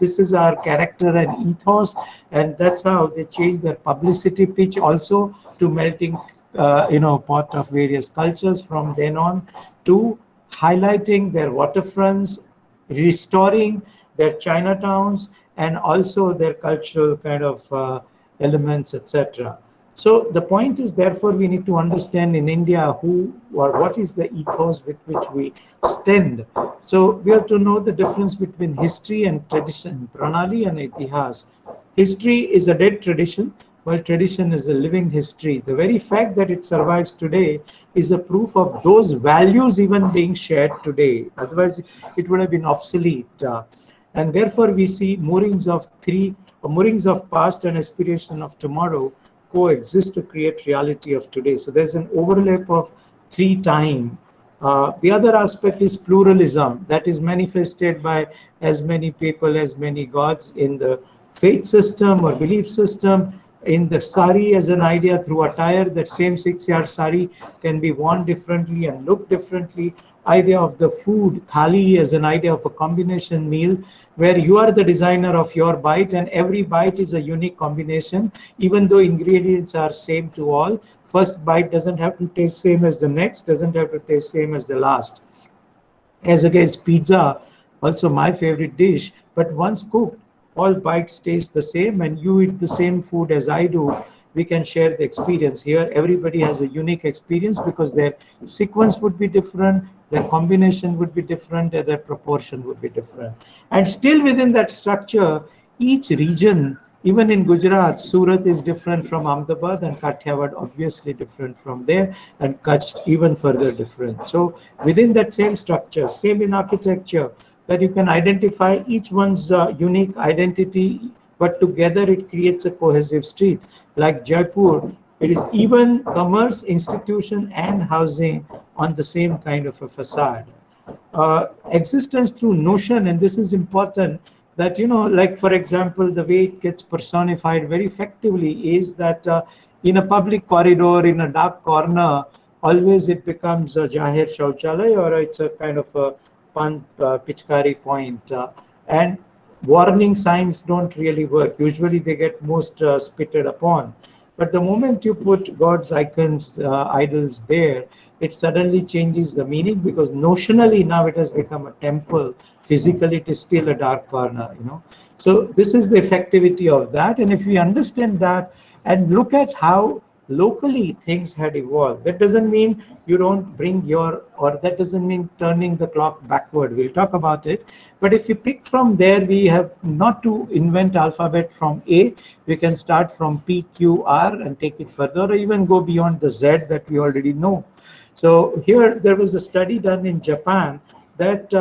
is our character and ethos. And that's how they changed their publicity pitch also to melting pot of various cultures from then on, to highlighting their waterfronts, restoring their Chinatowns, and also their cultural kind of elements, etc. So the point is, therefore, we need to understand in India who or what is the ethos with which we stand. So we have to know the difference between history and tradition, pranali and itihas. History is a dead tradition, while tradition is a living history. The very fact that it survives today is a proof of those values even being shared today. Otherwise, it would have been obsolete. And therefore, we see moorings of past and aspiration of tomorrow coexist to create reality of today. So there's an overlap of three time. The other aspect is pluralism, that is manifested by as many people, as many gods in the faith system or belief system. In the sari as an idea through attire, that same 6-yard sari can be worn differently and look differently. Idea of the food, thali, as an idea of a combination meal where you are the designer of your bite and every bite is a unique combination, even though ingredients are same to all. First bite doesn't have to taste same as the next, doesn't have to taste same as the last. As against pizza, also my favorite dish, but once cooked, all bites taste the same and you eat the same food as I do, we can share the experience. Here, everybody has a unique experience because their sequence would be different, their combination would be different, and their proportion would be different. And still within that structure, each region, even in Gujarat, Surat is different from Ahmedabad and Kathiawad obviously different from there, and Kutch even further different. So within that same structure, same in architecture, that you can identify each one's unique identity, but together it creates a cohesive street. Like Jaipur, it is even commerce, institution, and housing on the same kind of a facade. Existence through notion, and this is important, that, like for example, the way it gets personified very effectively is that in a public corridor, in a dark corner, always it becomes a Jahir Shauchalay, or it's a kind of a Pichkari point. And warning signs don't really work. Usually they get most spitted upon. But the moment you put God's icons, idols there, it suddenly changes the meaning, because notionally now it has become a temple. Physically, it is still a dark corner. So this is the effectivity of that. And if we understand that and look at how locally things had evolved, that doesn't mean you don't bring or that doesn't mean turning the clock backward. We'll talk about it. But if you pick from there, we have not to invent alphabet from A. We can start from P, Q, R and take it further, or even go beyond the Z that we already know. So here there was a study done in Japan that,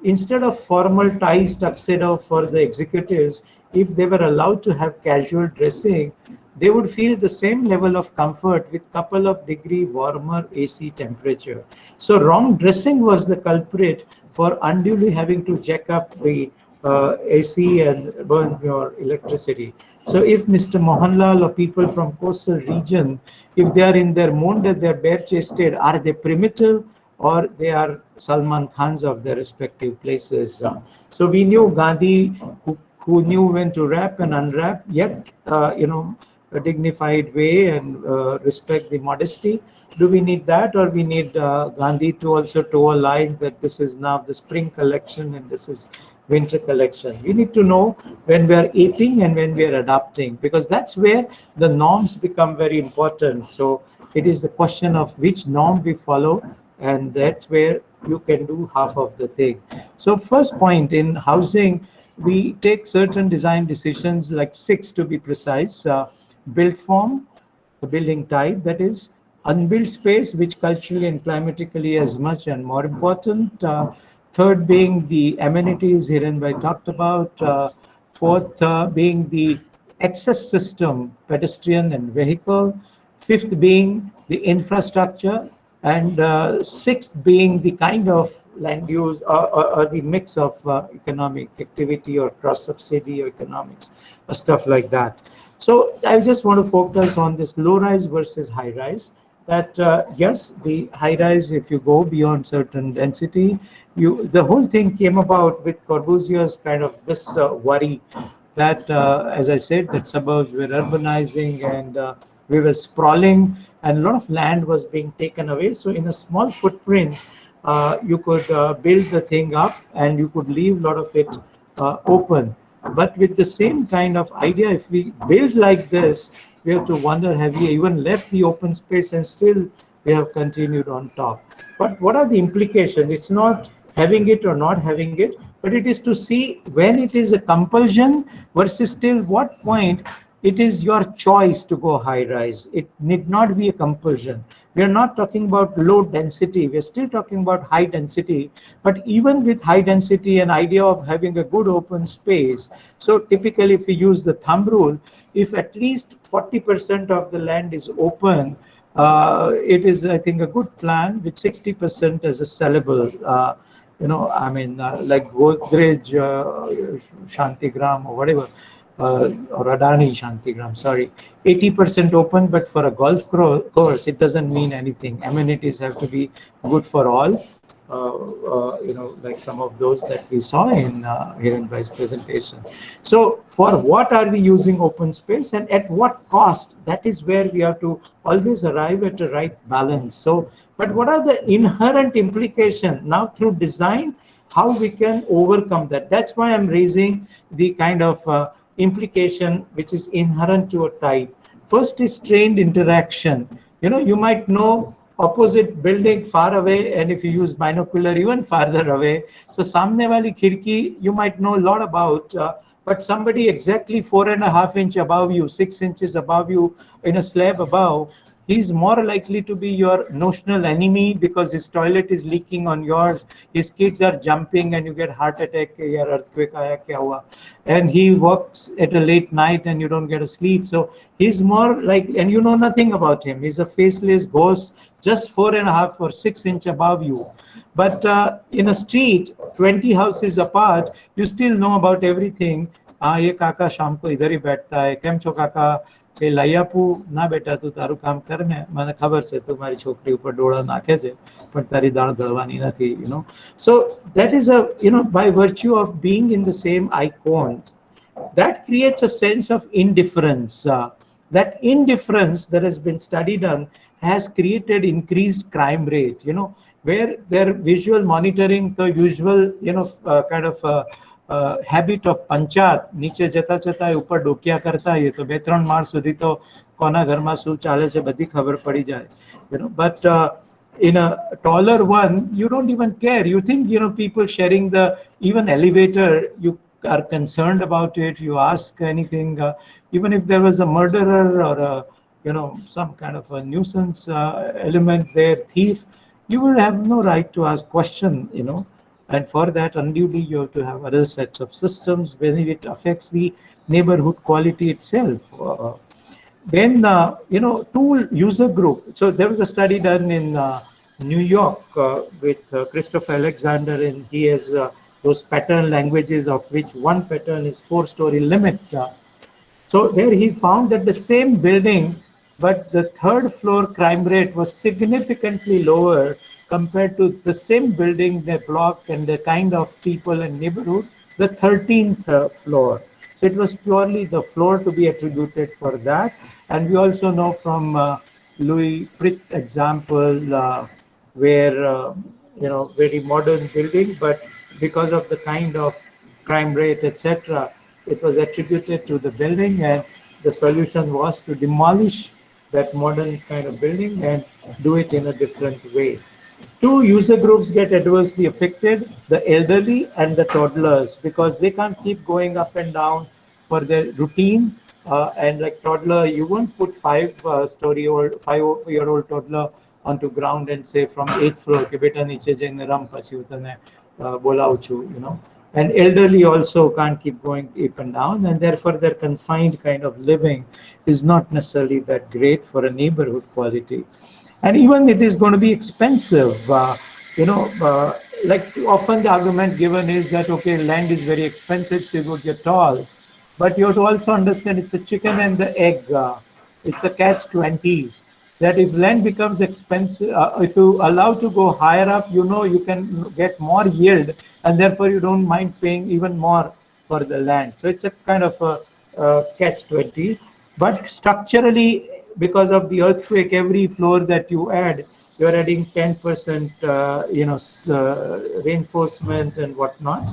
instead of formal ties, tuxedo for the executives, if they were allowed to have casual dressing, they would feel the same level of comfort with couple of degree warmer AC temperature. So wrong dressing was the culprit for unduly having to jack up the AC and burn your electricity. So if Mr. Mohanlal or people from coastal region, if they are in their moon that they are bare-chested, are they primitive or they are Salman Khans of their respective places? So we knew Gandhi, who knew when to wrap and unwrap, yet, a dignified way and respect the modesty. Do we need that, or we need Gandhi to also toe a line that this is now the spring collection and this is winter collection? We need to know when we are aping and when we are adapting, because that's where the norms become very important. So it is the question of which norm we follow and that's where you can do half of the thing. So first point, in housing, we take certain design decisions, like 6 to be precise. Built form, the building type, that is. Unbuilt space, which culturally and climatically is much and more important. Third being the amenities hereinby talked about. Fourth being the access system, pedestrian and vehicle. Fifth being the infrastructure. And sixth being the kind of land use, or the mix of economic activity or cross subsidy or economics or stuff like that. So I just want to focus on this low rise versus high rise. That yes, the high rise, if you go beyond certain density, the whole thing came about with Corbusier's kind of this worry that, as I said, that suburbs were urbanizing, and we were sprawling, and a lot of land was being taken away. So in a small footprint, you could build the thing up, and you could leave a lot of it open. But with the same kind of idea, if we build like this, we have to wonder, have we even left the open space and still we have continued on top? But what are the implications? It's not having it or not having it, but it is to see when it is a compulsion versus still what point it is your choice to go high rise. It need not be a compulsion. We are not talking about low density. We are still talking about high density. But even with high density, an idea of having a good open space. So typically, if we use the thumb rule, if at least 40% of the land is open, it is, I think, a good plan with 60% as a sellable. I mean, like Godrej Shantigram or whatever, or Adani Shantigram, sorry, 80% open, but for a golf course, it doesn't mean anything. Amenities have to be good for all. Like some of those that we saw in Hirenbhai's presentation. So for what are we using open space, and at what cost? That is where we have to always arrive at the right balance. So, but what are the inherent implications now through design, how we can overcome that? That's why I'm raising the kind of implication which is inherent to a type. First is strained interaction. You might know opposite building far away, and if you use binocular even farther away, so samne wali khidki you might know a lot about, but somebody exactly 4.5 inches above you, 6 inches above you, in a slab above, he's more likely to be your notional enemy because his toilet is leaking on yours, his kids are jumping and you get heart attack, or earthquake aaya, kya hua? And he works at a late night and you don't get a sleep. So he's more like, and you know nothing about him. He's a faceless ghost, just 4.5 or 6 inches above you. But in a street, 20 houses apart, you still know about everything. ये काका शाम को इधर ही बैठता है, केम छो काका, કે લૈયાપુ ના બેટા તું તારું કામ કર ને, મને ખબર છે તું મારી છોકરી ઉપર ડોળા નાખે છે પણ તારી દાળ દળવાની નથી, so that is by virtue of being in the same icon, that creates a sense of indifference. That indifference that has been studied on has created increased crime rate, where their visual monitoring, the usual kind of habit of પંચાત, નીચે જતા જતા ઉપર ડોકિયા કરતા હોઈએ તો 2-3 માળ સુધી તો કોના ઘરમાં શું ચાલે છે બધી ખબર પડી જાય, but in a taller one you don't even care. You think people sharing the even elevator, you are concerned about it, you ask anything, even if there was a murderer or some kind of a nuisance element there, thief, you will have no right to ask question, and for that unduly you have to have other sets of systems when it affects the neighborhood quality itself. Then tool user group. So there was a study done in New York with Christopher Alexander, and he has those pattern languages, of which one pattern is 4-story limit. So there he found that the same building, but the third floor crime rate was significantly lower compared to the same building, the block and the kind of people and neighborhood, the 13th floor. So it was purely the floor to be attributed for that. And we also know from Louis Pritt example, where, very modern building, but because of the kind of crime rate, etc., it was attributed to the building, and the solution was to demolish that modern kind of building and do it in a different way. Two user groups get adversely affected, the elderly and the toddlers, because they can't keep going up and down for their routine. And like toddler, you won't put five-year-old toddler onto ground and say from 8th floor, "Ke beta niche jayne ram પછી હું તને બોલાવું છું," you know. And elderly also can't keep going up and down, and therefore their confined kind of living is not necessarily that great for a neighborhood quality. And even it is going to be expensive. Like often the argument given is that, okay, land is very expensive, so you would get tall. But you have to also understand it's a chicken and the egg. It's a catch-20. That if land becomes expensive, if you allow to go higher up, you can get more yield, and therefore you don't mind paying even more for the land. So it's a kind of a catch-20. But structurally, because of the earthquake, every floor that you add, you're adding 10%, reinforcement and whatnot,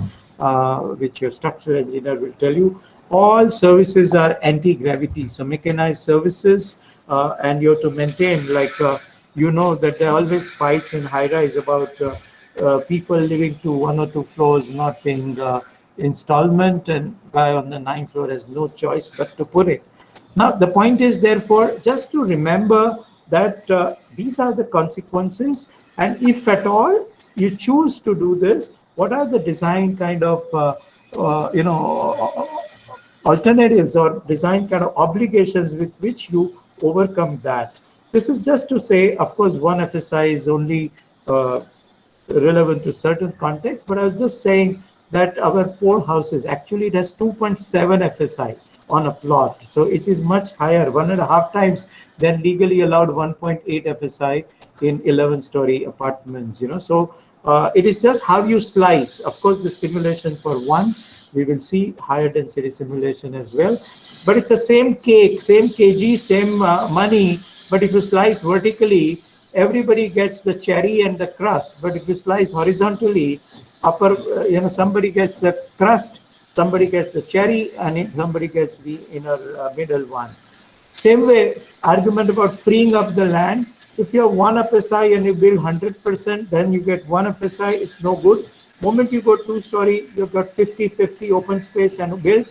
which your structural engineer will tell you. All services are anti-gravity, so mechanized services, and you have to maintain, that there are always fights in high-rise about people living to 1 or 2 floors not paying installment, and guy on the 9th floor has no choice but to put it. Now, the point is, therefore, just to remember that these are the consequences, and if at all you choose to do this, what are the design kind of, alternatives or design kind of obligations with which you overcome that. This is just to say, of course, one FSI is only relevant to certain contexts, but I was just saying that our poor houses, actually it has 2.7 FSI on a plot. So it is much higher, 1.5 times than legally allowed 1.8 FSI in 11-story apartments, So it is just how you slice. Of course, the simulation for one, we will see higher density simulation as well. But it's the same cake, same kg, same money. But if you slice vertically, everybody gets the cherry and the crust. But if you slice horizontally, somebody gets the crust, somebody gets the cherry, and somebody gets the inner middle one. Same way, argument about freeing up the land. If you have 1 FSI and you build 100%, then you get 1 FSI, it's no good. Moment you go 2-story, you've got 50-50 open space and build.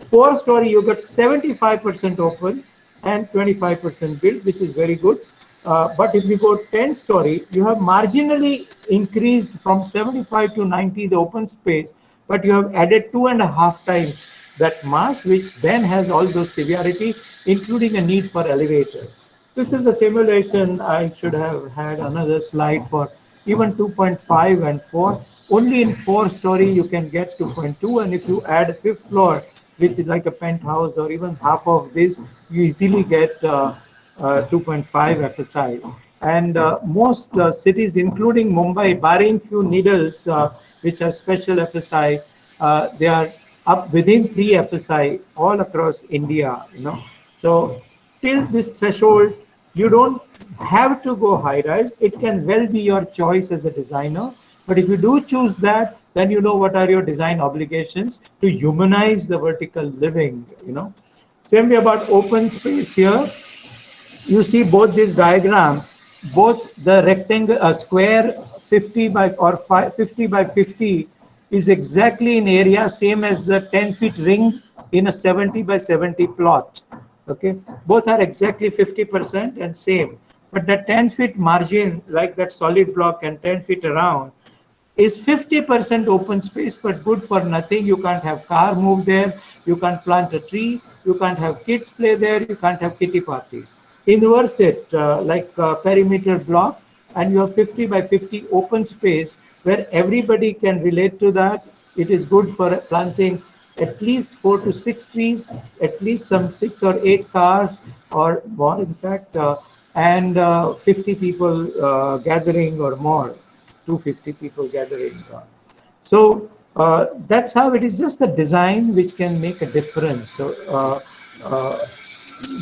4-story, you got 75% open and 25% built, which is very good. But if you go 10-story, you have marginally increased from 75 to 90 the open space, but you have added 2.5 times that mass, which then has all those severity, including a need for elevator. This is a simulation. I should have had another slide for even 2.5 and 4. Only in 4-story you can get 2.2, and if you add a 5th floor, which is like a penthouse or even half of this, you easily get 2.5 FSI. And most cities, including Mumbai, barring few needles, which are special FSI, they are up within 3 FSI all across India. So till this threshold, you don't have to go high rise. It can well be your choice as a designer. But if you do choose that, then you know what are your design obligations to humanize the vertical living. Same way about open space here. You see both this diagram, both the rectangle, square 50 by 50 is exactly in area same as the 10-feet ring in a 70 by 70 plot. Okay, both are exactly 50% and same. But the 10-feet margin, like that solid block and 10 feet around, is 50% open space, but good for nothing. You can't have car move there. You can't plant a tree. You can't have kids play there. You can't have kitty party. Inverse it perimeter block, and you have 50 by 50 open space where everybody can relate to that. It is good for planting at least 4 to 6 trees, at least some 6 or 8 cars or more, in fact, and 50 people gathering or more. 250 people gathering. So that's how it is. Just the design which can make a difference. So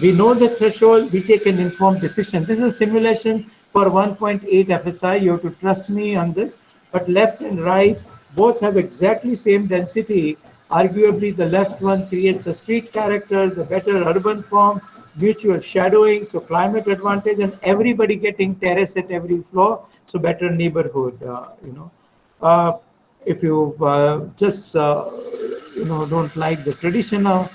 we know the threshold, we take an informed decision. This is a simulation for 1.8 FSI. You have to trust me on this. But left and right both have exactly same density. Arguably, the left one creates a street character, the better urban form. mutual shadowing, so climate advantage, and everybody getting terrace at every floor, so better neighborhood, Uh, if you just don't like the traditional,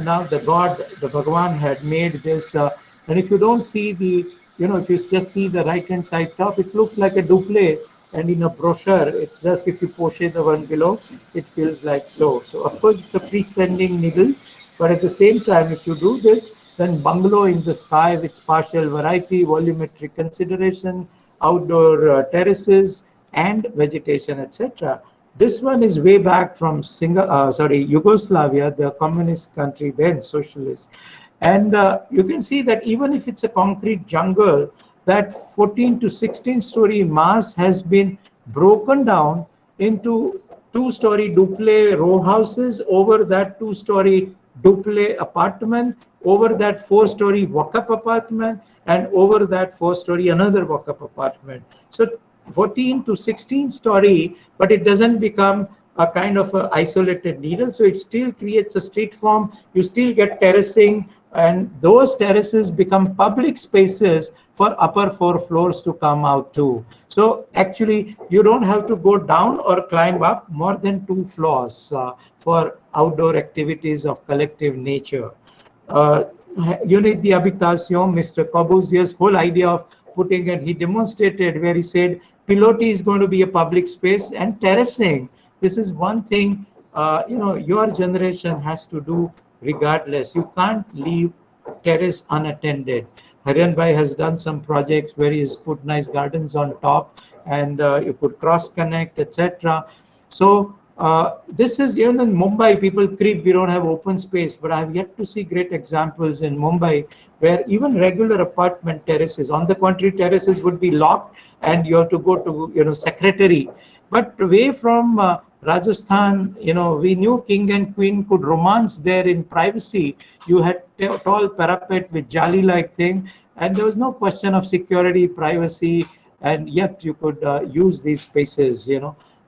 now the god, the Bhagwan had made this, and if you don't see the, if you just see the right hand side top, it looks like a duple, and in a brochure it's just, if you push the one below, it feels like so of course it's a freestanding needle, but at the same time, if you do this, then bungalow in the sky with spatial variety, volumetric consideration, outdoor terraces, and vegetation, etc. This one is way back from Yugoslavia, the communist country then, socialist. And you can see that even if it's a concrete jungle, that 14 to 16 story mass has been broken down into 2-story duple row houses, over that 2-story duple apartment, over that 4-story walk-up apartment, and over that 4-story another walk-up apartment. So 14 to 16 story, but it doesn't become a kind of a isolated needle. So it still creates a street form. You still get terracing, and those terraces become public spaces for upper 4 floors to come out to. So actually, you don't have to go down or climb up more than 2 floors for outdoor activities of collective nature. Unit the habitation, Mr. Corbusier's whole idea of putting, and he demonstrated where he said pilotis is going to be a public space, and terracing. This is one thing your generation has to do regardless. You can't leave terrace unattended. Haryan Bhai has done some projects where he has put nice gardens on top, and you could cross connect, etc. So this is, even in Mumbai, people creep, we don't have open space, but I have yet to see great examples in Mumbai where even regular apartment terraces, on the contrary, terraces would be locked and you have to go to, secretary. But away from Rajasthan, we knew king and queen could romance there in privacy. You had tall parapet with jali-like thing, and there was no question of security, privacy, and yet you could use these spaces,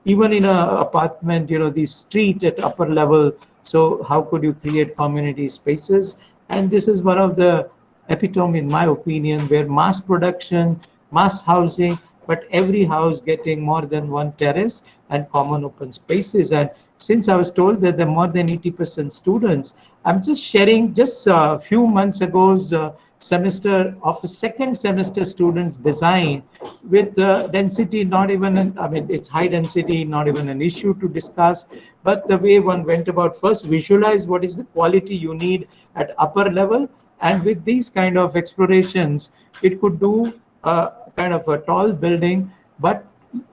even in an apartment, the street at upper level. So how could you create community spaces? And this is one of the epitome, in my opinion, where mass production, mass housing, but every house getting more than one terrace and common open spaces. And since I was told that there are more than 80% students, I'm just sharing just a few months ago's semester of a second semester student design with density, not even, it's high density, not even an issue to discuss, but the way one went about, first visualize what is the quality you need at upper level. And with these kind of explorations, it could do kind of a tall building,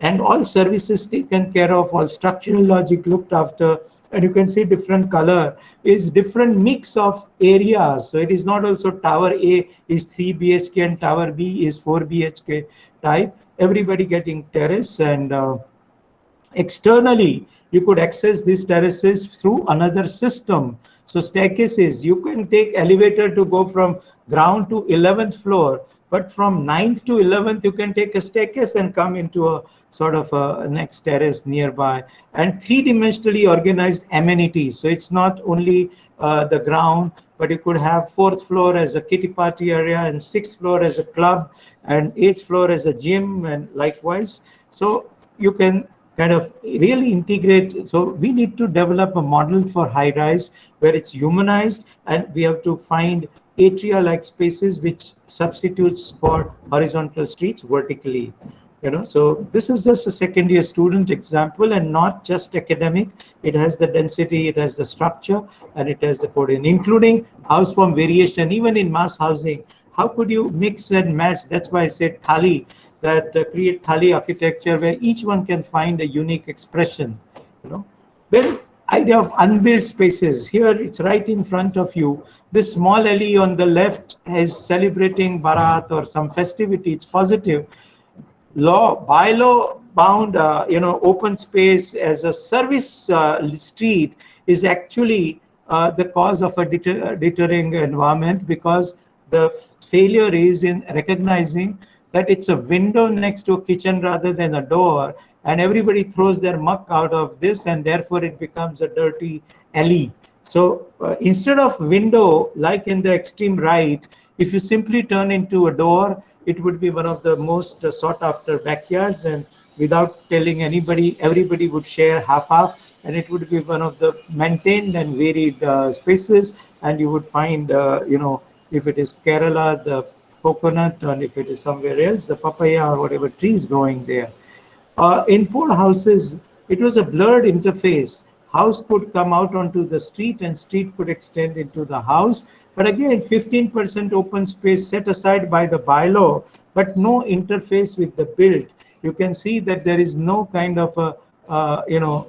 and all services taken care of, all structural logic looked after, and you can see different color is different mix of areas. So it is not also tower A is 3 BHK and tower B is 4 BHK type, everybody getting terrace. And externally, you could access these terraces through another system. So staircases, you can take elevator to go from ground to 11th floor, but from 9th to 11th, you can take a staircase and come into a sort of a next terrace nearby. And three-dimensionally organized amenities. So it's not only the ground, but you could have 4th floor as a kiddie party area, and 6th floor as a club, and 8th floor as a gym, and likewise. So you can kind of really integrate. So we need to develop a model for high rise where it's humanized, and we have to find atria-like spaces which substitutes for horizontal streets vertically. So this is just a second year student example, and not just academic. It has the density, it has the structure, and it has the coding, including house form variation. Even in mass housing, how could you mix and match? That's why I said thali, that create thali architecture where each one can find a unique expression. Then idea of unbuilt spaces. Here it's right in front of you. This small alley on the left is celebrating Bharat or some festivity. It's positive. Bylaw bound, open space as a service street is actually the cause of a deterring environment, because the failure is in recognizing that it's a window next to a kitchen rather than a door, and everybody throws their muck out of this, and therefore it becomes a dirty alley. So instead of window, like in the extreme right, if you simply turn into a door, it would be one of the most sought after backyards, and without telling anybody, everybody would share half, and it would be one of the maintained and varied spaces. And you would find, if it is Kerala, the coconut, and if it is somewhere else, the papaya or whatever trees growing there. In poor houses, it was a blurred interface. House could come out onto the street and street could extend into the house. But again, 15% open space set aside by the bylaw, but no interface with the built. You can see that there is no kind of a,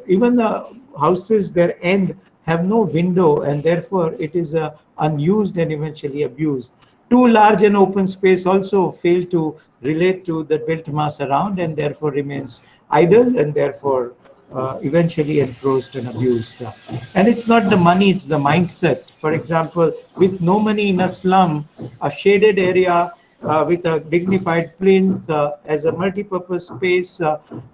even the houses, their end have no window, and therefore it is unused and eventually abused. Too large an open space also fail to relate to the built mass around, and therefore remains idle, and therefore eventually encroached and abused. And it's not the money, it's the mindset. For example, with no money in a slum, a shaded area with a dignified plinth as a multi-purpose space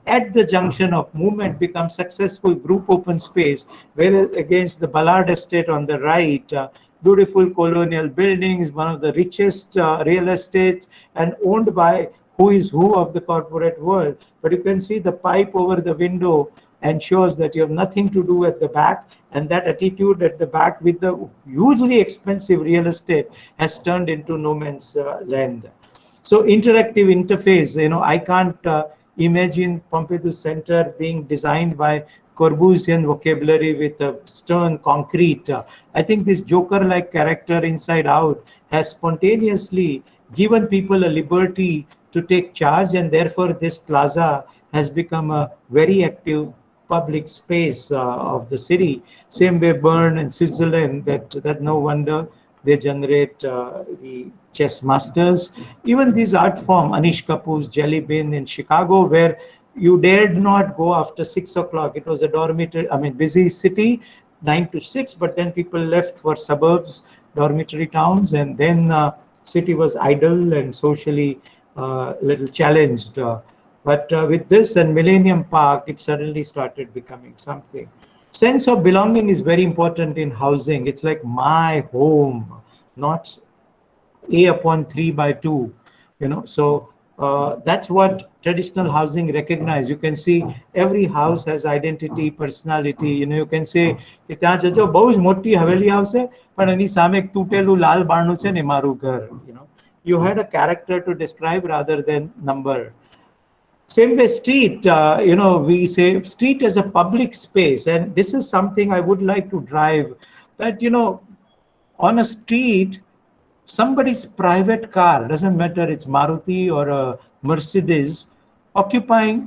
at the junction of movement becomes successful group open space, whereas against the Ballard estate on the right, beautiful colonial buildings, one of the richest real estates, and owned by who is who of the corporate world. But you can see the pipe over the window ensures that you have nothing to do at the back, and that attitude at the back with the hugely expensive real estate has turned into no man's land. So interactive interface, I can't imagine Pompidou Center being designed by Corbusian vocabulary with a stern concrete. I think this Joker-like character Inside Out has spontaneously given people a liberty to take charge, and therefore this plaza has become a very active public space of the city. Same way Bern and Switzerland, that no wonder they generate the chess masters. Even this art form, Anish Kapoor's Jelly Bean in Chicago, where you dared not go after 6 o'clock. It was a dormitory, busy city, 9 to 6, but then people left for suburbs, dormitory towns, and then city was idle and socially little challenged. But with this and Millennium Park, it suddenly started becoming something. Sense of belonging is very important in housing. It's like my home, not A upon 3/2. So that's what traditional housing recognize. You can see every house has identity, personality. You can say કે ત્યાં જજો બહુ જ મોટી હવેલી આવશે પણ એની સામે એક તૂટેલું લાલ બારણું છે ને મારું ઘર. You had a character to describe rather than number. Same way street, we say street as a public space, and this is something I would like to drive, that on a street, somebody's private car, doesn't matter it's Maruti or a Mercedes, occupying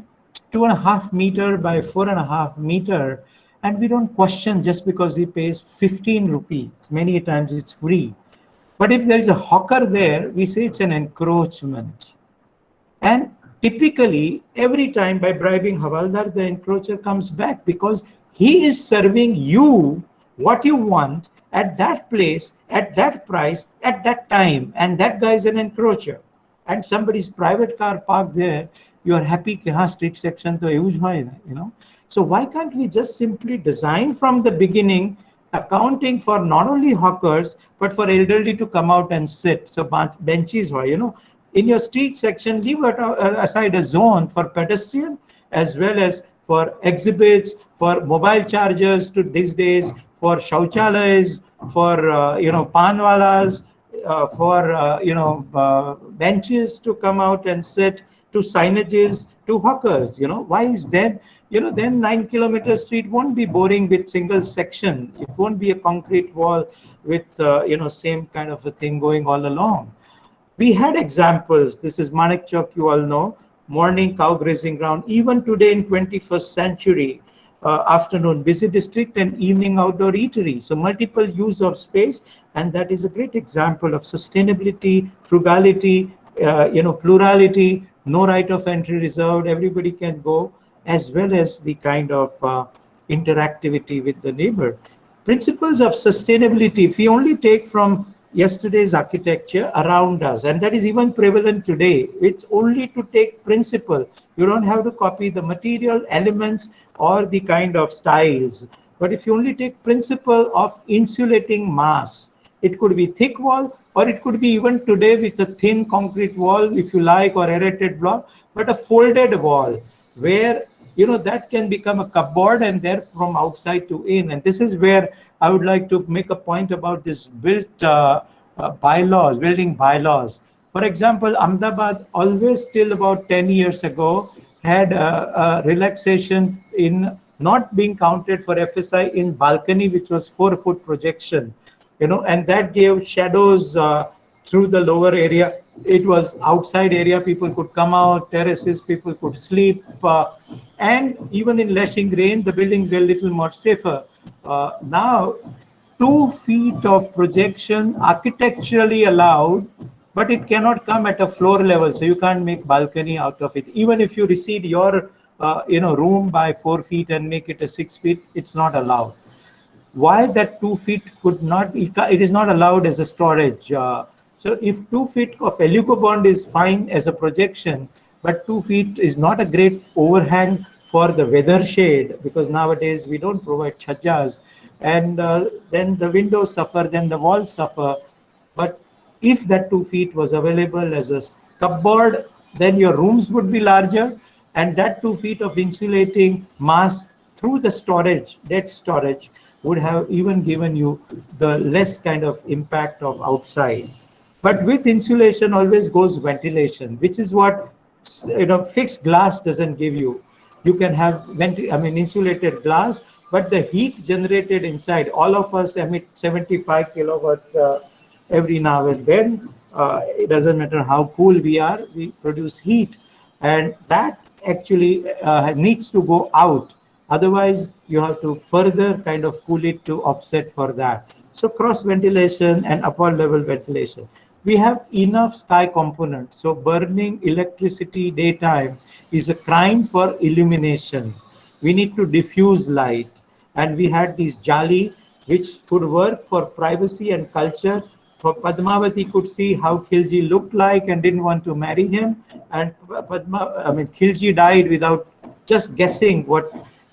2.5 meter by 4.5 meter, and we don't question just because he pays 15 rupees. Many times it's free. But if there is a hawker there, we say it's an encroachment. And typically, every time by bribing Havaldar, the encroacher comes back because he is serving you what you want at that place, at that price, at that time. And that guy is an encroacher. And somebody's private car parked there, you are happy that street section to use, So why can't we just simply design from the beginning, accounting for not only hawkers, but for elderly to come out and sit. So benches, in your street section, leave aside a zone for pedestrian as well as for exhibits, for mobile chargers to these days, for shauchalays, for panwalas, for benches to come out and sit, to signages, to hawkers. Why is that? Then 9-kilometer street won't be boring with single section. It won't be a concrete wall with same kind of a thing going all along. We had examples. This is Manik Chowk, you all know, morning cow grazing ground. Even today in 21st century, afternoon busy district and evening outdoor eatery. So multiple use of space, and that is a great example of sustainability, frugality, plurality, no right of entry reserved, everybody can go, as well as the kind of interactivity with the neighbor. Principles of sustainability, if we only take from yesterday's architecture around us, and that is even prevalent today, it's only to take principle. You don't have to copy the material elements or the kind of styles. But if you only take principle of insulating mass, it could be thick wall, or it could be even today with a thin concrete wall, if you like, or aerated block, but a folded wall where that can become a cupboard, and there from outside to in. And this is where I would like to make a point about this bylaws, building bylaws. For example, Ahmedabad always till about 10 years ago had a relaxation in not being counted for FSI in balcony, which was 4-foot projection, and that gave shadows through the lower area. It was outside area, people could come out, terraces, people could sleep, and even in lashing rain, the building were a little more safer. Now, 2 feet of projection architecturally allowed, but it cannot come at a floor level, so you can't make balcony out of it. Even if you recede your room by 4 feet and make it a 6 feet, it's not allowed. Why that 2 feet could not, it is not allowed as a storage. So if 2 feet of Eluco bond is fine as a projection, but 2 feet is not a great overhang for the weather shade, because nowadays we don't provide chhajas, and then the windows suffer, then the walls suffer. But if that 2 feet was available as a cupboard, then your rooms would be larger, and that 2 feet of insulating mass through the storage, dead storage, would have even given you the less kind of impact of outside. But with insulation always goes ventilation, which is what fixed glass doesn't give you. You can have insulated glass, but the heat generated inside, all of us emit 75 kilowatt every now and then. It doesn't matter how cool we are, we produce heat, and that actually needs to go out. Otherwise, you have to further kind of cool it to offset for that. So cross ventilation and upper level ventilation. We have enough sky component. So burning electricity daytime is a crime for illumination. We need to diffuse light. And we had these jali, which could work for privacy and culture. So Padmavati could see how Khilji looked like and didn't want to marry him. And Khilji died without just guessing what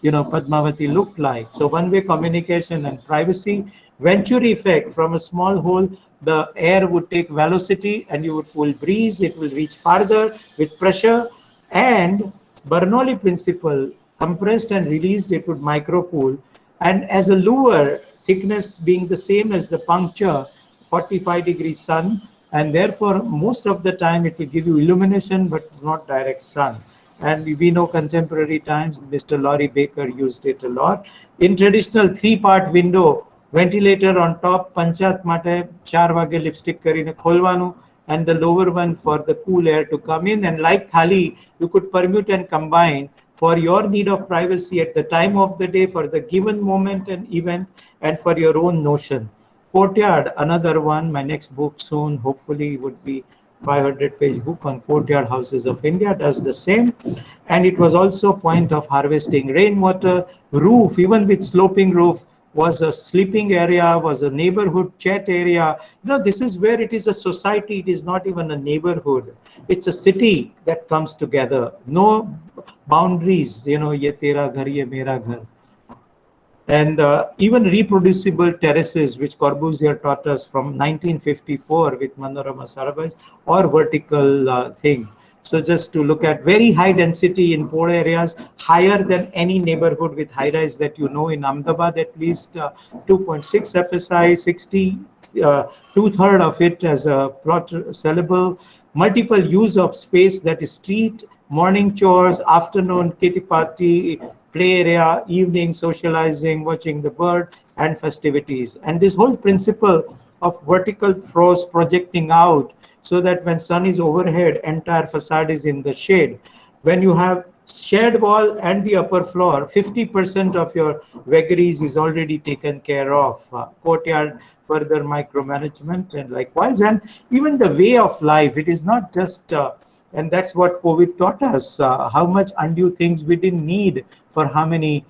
Padmavati looked like. So one-way communication and privacy. Venturi effect, from a small hole, the air would take velocity and you would pull breeze, it will reach farther with pressure. And Bernoulli principle, compressed and released, it would microcool. And as a lure, thickness being the same as the puncture, 45 degrees sun, and therefore most of the time it will give you illumination but not direct sun. And we know contemporary times, Mr. Laurie Baker used it a lot. In traditional 3-part window, ventilator on top, panchat mate, 4 vage lipstick karine kholvanu, and the lower one for the cool air to come in. And like thali, you could permute and combine for your need of privacy at the time of the day, for the given moment and event, and for your own notion. Courtyard, another one, my next book soon, hopefully would be 500-page book on courtyard houses of India, does the same. And it was also a point of harvesting rainwater. Roof, even with sloping roof, was a sleeping area, was a neighborhood chat area. This is where it is a society, it is not even a neighborhood. It's a city that comes together. No boundaries, ye tera ghar, ye mera ghar. And even reproducible terraces, which Corbusier taught us from 1954 with Manorama Sarabhai, or vertical thing. So just to look at very high density in poor areas, higher than any neighborhood with high rise that in Ahmedabad, at least 2.6 FSI, 60, 2/3 of it as a plot sellable, multiple use of space, that is street, morning chores, afternoon kitty party, play area, evening socializing, watching the bird, and festivities. And this whole principle of vertical floors projecting out, so that when sun is overhead, entire facade is in the shade. When you have shared wall and the upper floor, 50% of your vagaries is already taken care of. Courtyard, further micromanagement, and likewise. And even the way of life, it is not just, and that's what COVID taught us, how much undue things we didn't need for how many,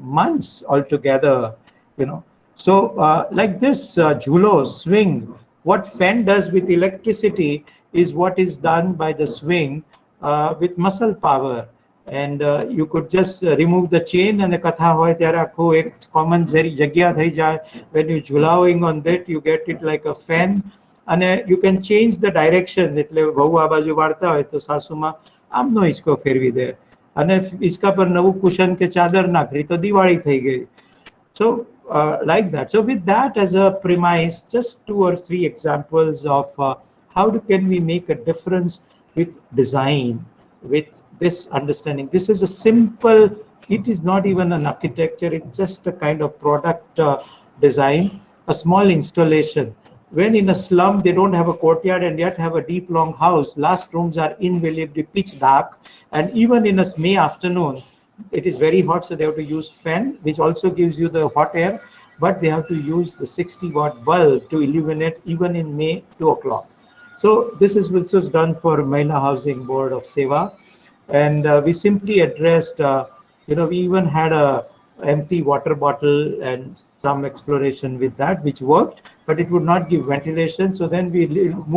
months altogether, So like this jhulo, swing, what fan does with electricity is what is done by the swing with muscle power. and you could just remove the chain and the katha hoy tyare akho ek common jagya thai જાય. When you ઝુલાવing on that, you get it like a fan, and you can change the direction. એટલે વહુ આ બાજુ વાળતા હોય તો સાસુમાં આમનો હિંચકો ફેરવી દે, અને હિંચકા પર નવું કુશન કે ચાદર નાખી તો દિવાળી થઈ ગઈ. So like that. So with that as a premise, just 2 or 3 examples of how can we make a difference with design, with this understanding. This is a simple, it is not even an architecture, it's just a kind of product design, a small installation. When in a slum they don't have a courtyard and yet have a deep long house, last rooms are invariably pitch dark, and even in a May afternoon it is very hot, so they have to use fan, which also gives you the hot air, but they have to use the 60-watt bulb to illuminate even in May 2 o'clock. So this is which was done for Mahila Housing Board of Seva, and we simply addressed, we even had a empty water bottle and some exploration with that, which worked, but it would not give ventilation. So then we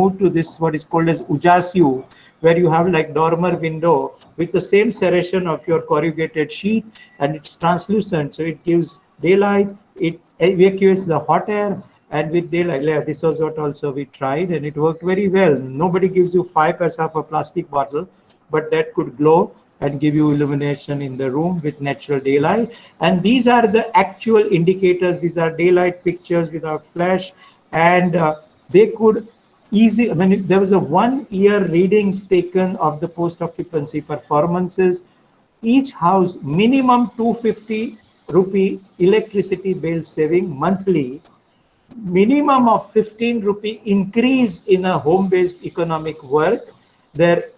moved to this, what is called as Ujasyu, where you have like dormer window with the same serration of your corrugated sheet, and it's translucent, so it gives daylight, it evacuates the hot air, and with daylight, this was what also we tried, and it worked very well. Nobody gives you 5 paisa for plastic bottle, but that could glow and give you illumination in the room with natural daylight. And these are the actual indicators. These are daylight pictures without flash, and they could easy. I mean, there was a 1-year readings taken of the post-occupancy performances. Each house minimum 250 rupee electricity bill saving monthly, minimum of 15 rupee increase in a home-based economic work. Their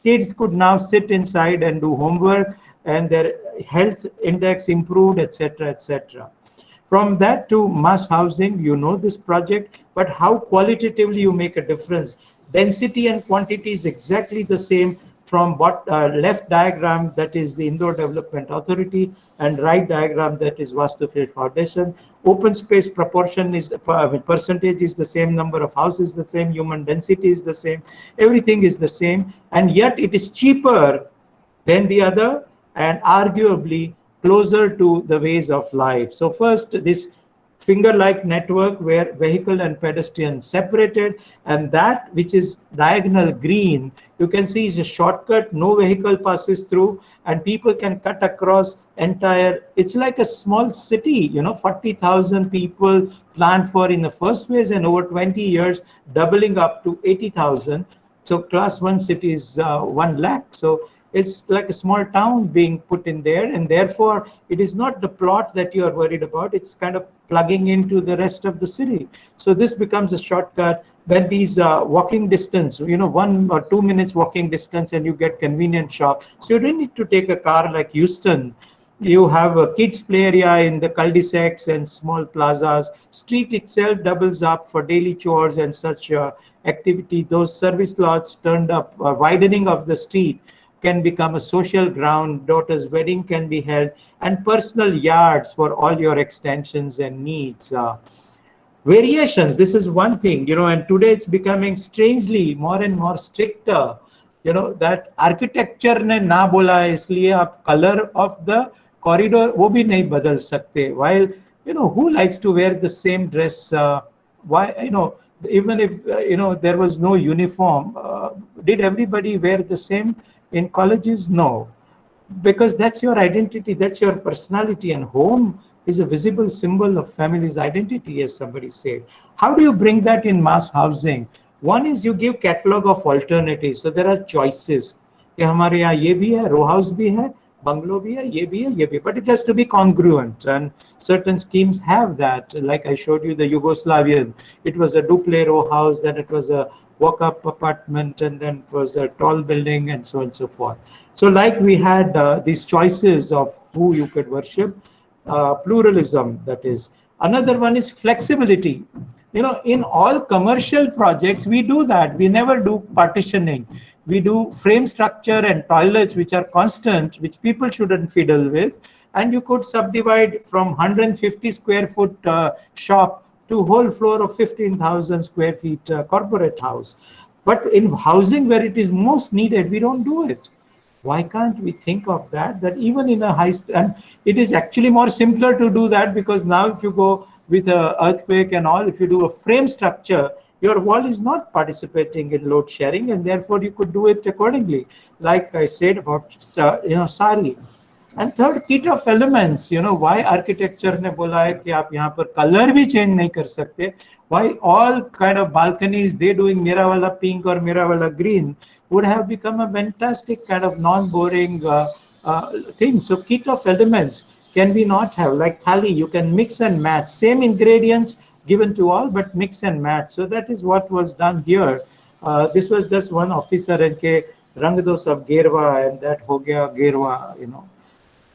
kids could now sit inside and do homework, and their health index improved, etc., etc. From that to mass housing, this project, but how qualitatively you make a difference. Density and quantity is exactly the same from what left diagram, that is the Indore Development Authority, and right diagram, that is Vastufield Foundation. Open space proportion is the percentage is the same, number of houses the same, human density is the same, everything is the same, and yet it is cheaper than the other, and arguably closer to the ways of life. So first, this finger-like network where vehicle and pedestrian separated, and that which is diagonal green, you can see is a shortcut, no vehicle passes through, and people can cut across entire, it's like a small city, 40,000 people planned for in the first phase, and over 20 years doubling up to 80,000. So class 1 city is 1 lakh. So it's like a small town being put in there, and therefore it is not the plot that you are worried about, it's kind of plugging into the rest of the city. So this becomes a shortcut. When these walking distance, 1 or 2 minutes walking distance, and you get convenient shop. So you don't need to take a car like Houston. You have a kids play area in the cul-de-sacs and small plazas. Street itself doubles up for daily chores and such activity. Those service lots turned up, widening of the street can become a social ground, daughter's wedding can be held, and personal yards for all your extensions and needs. Variations, this is one thing, and today it's becoming strangely more and more stricter, that architecture ne na bola hai, isliye aap color of the corridor wo bhi nahi badal sakte. While, who likes to wear the same dress? Why, even if, there was no uniform, did everybody wear the same in colleges? No, because that's your identity, that's your personality, and home is a visible symbol of family's identity, as somebody said. How do you bring that in mass housing? One is you give catalog of alternatives, so there are choices. कि हमारे यहाँ ये भी है, row house भी है, bungalow भी है, ये भी है, ये भी, but it has to be congruent, and certain schemes have that. Like I showed you the Yugoslavian, it was a duple row house, then it was a walk-up apartment, and then it was a tall building, and so on and so forth. So like we had these choices of who you could worship, pluralism, that is. Another one is flexibility. In all commercial projects, we do that. We never do partitioning. We do frame structure and toilets, which are constant, which people shouldn't fiddle with. And you could subdivide from 150 square foot shop to whole floor of 15,000 square feet corporate house. But in housing where it is most needed, we don't do it. Why can't we think of that? That even in a and it is actually more simpler to do that, because now if you go with a earthquake and all, if you do a frame structure, your wall is not participating in load sharing, and therefore you could do it accordingly. Like I said about sari. And third, kit of elements. Why architecture ने बोला है कि आप यहाँ पर color भी change नहीं कर सकते? Why all kind of balconies they doing मेरा वाला pink or मेरा वाला green would have become a fantastic kind of non-boring thing. So kit of elements can we not have, like thali, you can mix and match same ingredients given to all, but mix and match. So that is what was done here. This was just one officer and ke rang do sab gerwa, and that ho gaya gerwa.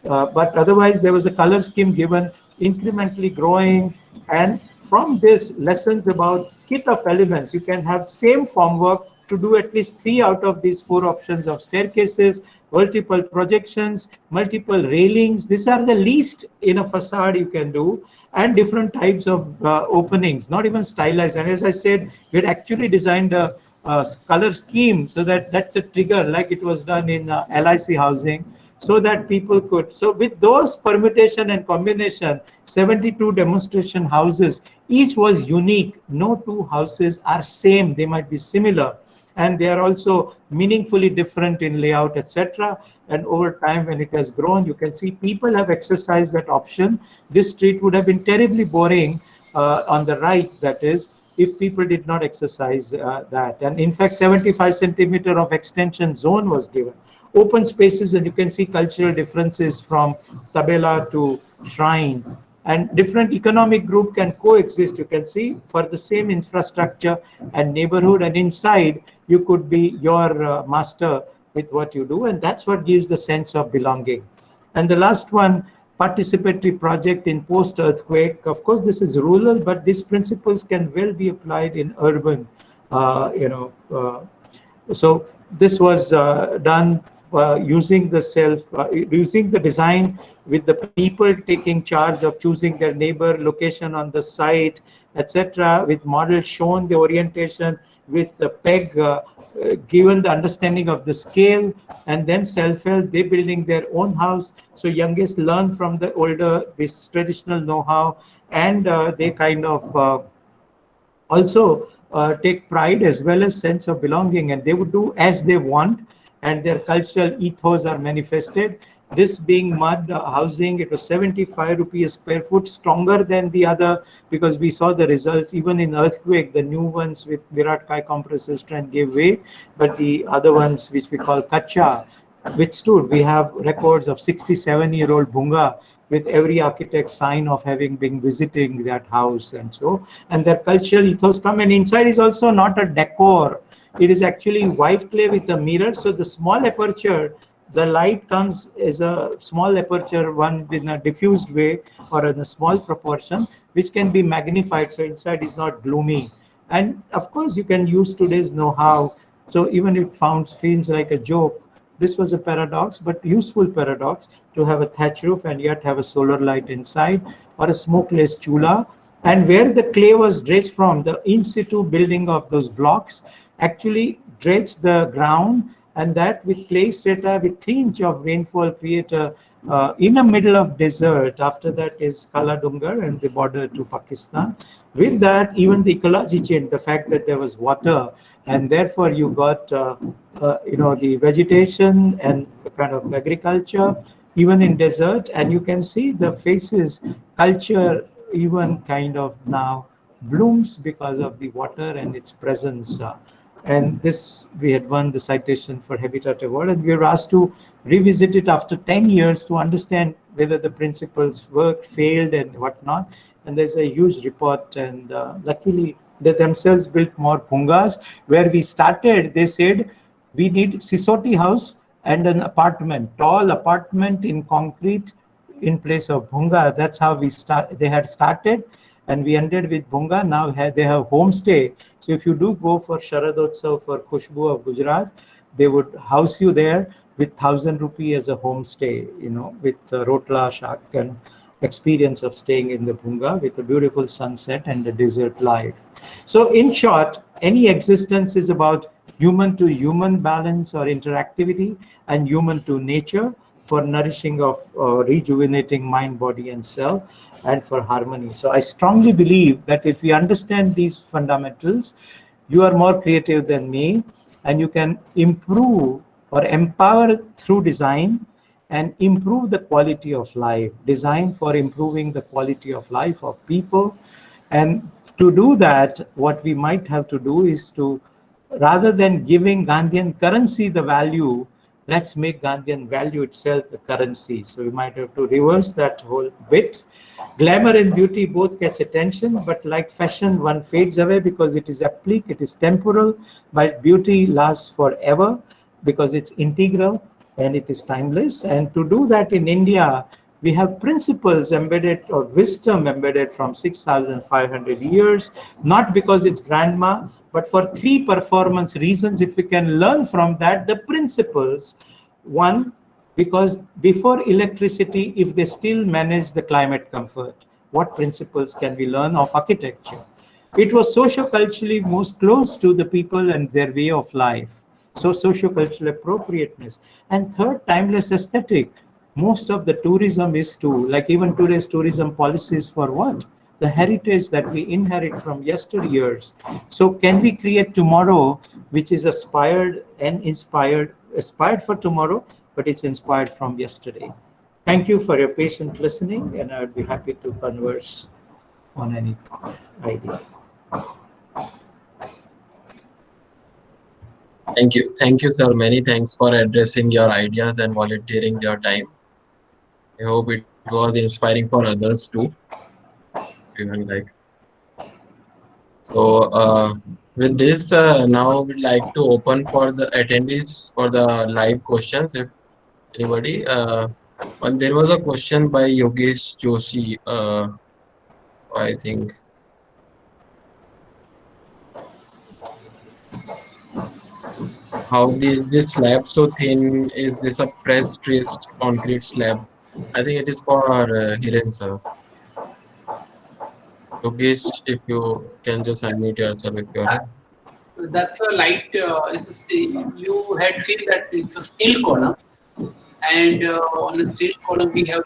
But otherwise, there was a color scheme given, incrementally growing. And from this, lessons about kit of elements. You can have same formwork to do at least 3 out of these 4 options of staircases, multiple projections, multiple railings. These are the least in a facade you can do, and different types of openings, not even stylized. And as I said, we had actually designed a color scheme so that that's a trigger, like it was done in LIC housing, so that people could. So with those permutation and combination, 72 demonstration houses, each was unique. No 2 houses are same. They might be similar, and they are also meaningfully different in layout, etc. And over time, when it has grown, you can see people have exercised that option. This street would have been terribly boring on the right, that is, if people did not exercise that. And in fact, 75 centimeter of extension zone was given. Open spaces, and you can see cultural differences from tabela to shrine, and different economic group can coexist. You can see for the same infrastructure and neighborhood, and inside you could be your master with what you do, and that's what gives the sense of belonging. And the last one, participatory project in post-earthquake. Of course, this is rural, but these principles can well be applied in urban. So this was done using the design, with the people taking charge of choosing their neighbor, location on the site, etc. With model shown the orientation, with the peg given the understanding of the scale, and then self-help, they building their own house. So youngest learn from the older this traditional know-how, and they kind of also take pride as well as sense of belonging, and they would do as they want, and their cultural ethos are manifested. This being mud housing, it was 75 rupees square foot, stronger than the other, because we saw the results even in earthquake. The new ones with Virat Kai compressive strength gave way, but the other ones, which we call kacha, withstood. We have records of 67-year-old Bhunga with every architect's sign of having been visiting that house, and so, and their cultural ethos come. And inside is also not a decor. It is actually white clay with a mirror. So the small aperture, the light comes as a small aperture, one in a diffused way or in a small proportion, which can be magnified. So inside is not gloomy. And of course, you can use today's know-how. So even if it seems like a joke, this was a paradox, but useful paradox, to have a thatch roof and yet have a solar light inside, or a smokeless chula. And where the clay was dredged from, the in situ building of those blocks actually dredged the ground, and that with clay strata with 3 inches of rainfall create a in the middle of desert. After that is Kala Dungar and the border to Pakistan. With that, even the ecology changed, the fact that there was water, and therefore you got the vegetation and the kind of agriculture even in desert. And you can see the faces, culture even kind of now blooms because of the water and its presence. And this, we had won the citation for Habitat Award, and we were asked to revisit it after 10 years to understand whether the principles worked, failed, and whatnot. And there's a huge report, and luckily they themselves built more pungas. Where we started, they said we need Sisoti house and an apartment, tall apartment in concrete in place of bhunga. That's how they had started, and we ended with bhunga. Now they have homestay. So if you do go for Sharadotsav for Khushbu of Gujarat, they would house you there with 1,000 rupee as a homestay, with rotla, shak, and experience of staying in the bhunga with a beautiful sunset and a desert life. So in short, any existence is about human to human balance or interactivity, and human to nature for nourishing of rejuvenating mind, body, and self, and for harmony. So I strongly believe that if we understand these fundamentals, you are more creative than me, and you can improve or empower through design and improve the quality of life. Design for improving the quality of life of people. And to do that, what we might have to do is to, rather than giving Gandhian currency the value, let's make Gandhian value itself the currency. So we might have to reverse that whole bit. Glamour and beauty both catch attention, but like fashion, one fades away because it is applique, it is temporal, but beauty lasts forever because it's integral and it is timeless. And to do that in India, we have principles embedded or wisdom embedded from 6,500 years, not because it's grandma, but for three performance reasons. If we can learn from that, the principles, one, because before electricity, if they still manage the climate comfort, what principles can we learn of architecture? It was socio-culturally most close to the people and their way of life. So socio-cultural appropriateness. And third, timeless aesthetic. Most of the tourism is to, like even today's tourism policies for what? The heritage that we inherit from yesteryears. So can we create tomorrow which is aspired and aspired for tomorrow, but it's inspired from yesterday? Thank you for your patient listening, and I'd be happy to converse on any idea. Thank you, sir. Many thanks for addressing your ideas and volunteering your time. I hope it was inspiring for others too. Even like so. With this, now we'd like to open for the attendees for the live questions. If anybody, well, there was a question by Yogesh Joshi. I think how this slab so thin? Is this a pressed dressed concrete slab? I think it is for Hiren sir. Yogesh, if you can just unmute yourself if you're here. That's a light. You had seen that it's a steel column, and on the steel column we have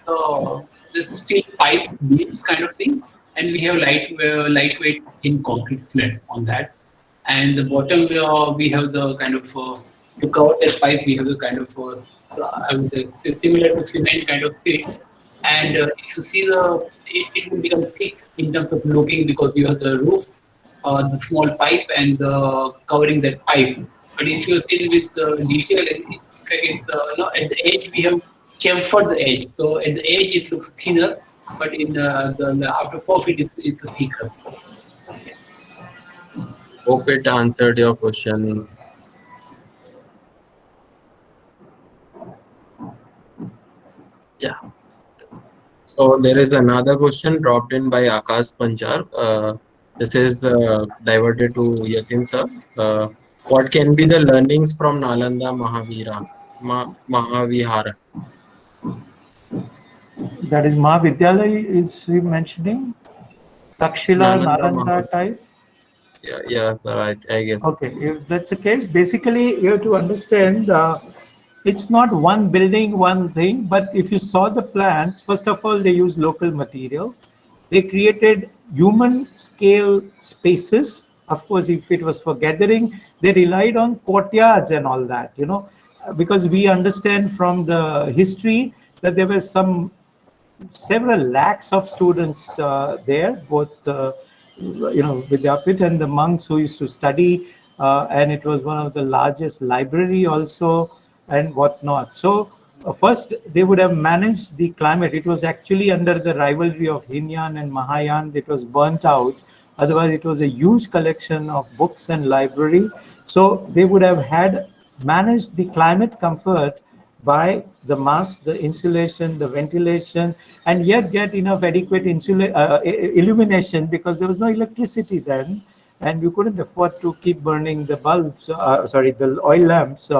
this steel pipe beams kind of thing, and we have lightweight thin concrete flat on that, and the bottom we have the kind of to cover that pipe we have the kind of I would say similar to cement kind of sheets, and if you see it will become thick in terms of looking because you have the roof, the small pipe and covering that pipe. But if you see with the detail, in fact, it's, at the edge we have chamfered the edge. So at the edge it looks thinner, but in after 4 feet it's thicker. Hope it answered your question. Yeah. So there is another question dropped in by Akash Panchar. This is diverted to Yatin sir. What can be the learnings from Nalanda Mahavihara? That is Mahavidyalaya is he mentioning? Takshila, Nalanda type? Yeah, sir, I guess. Okay, if that's the case, basically you have to understand it's not one building, one thing, but if you saw the plans, first of all, they use local material. They created human scale spaces. Of course, if it was for gathering, they relied on courtyards and all that, because we understand from the history that there were several lakhs of students there, both Vidyapit and the monks who used to study, and it was one of the largest library also and whatnot. So first they would have managed the climate. It was actually under the rivalry of Hinayan and Mahayan. It was burnt out. Otherwise, it was a huge collection of books and library. So they would have had managed the climate comfort by the mass, the insulation, the ventilation, and yet get enough adequate illumination because there was no electricity then, and you couldn't afford to keep burning the bulbs, the oil lamps.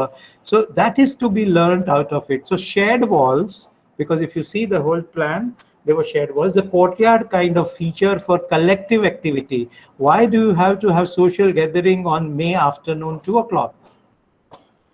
So that is to be learned out of it. So shared walls, because if you see the whole plan, they were shared was the courtyard kind of feature for collective activity. Why do you have to have social gathering on May afternoon, 2 o'clock?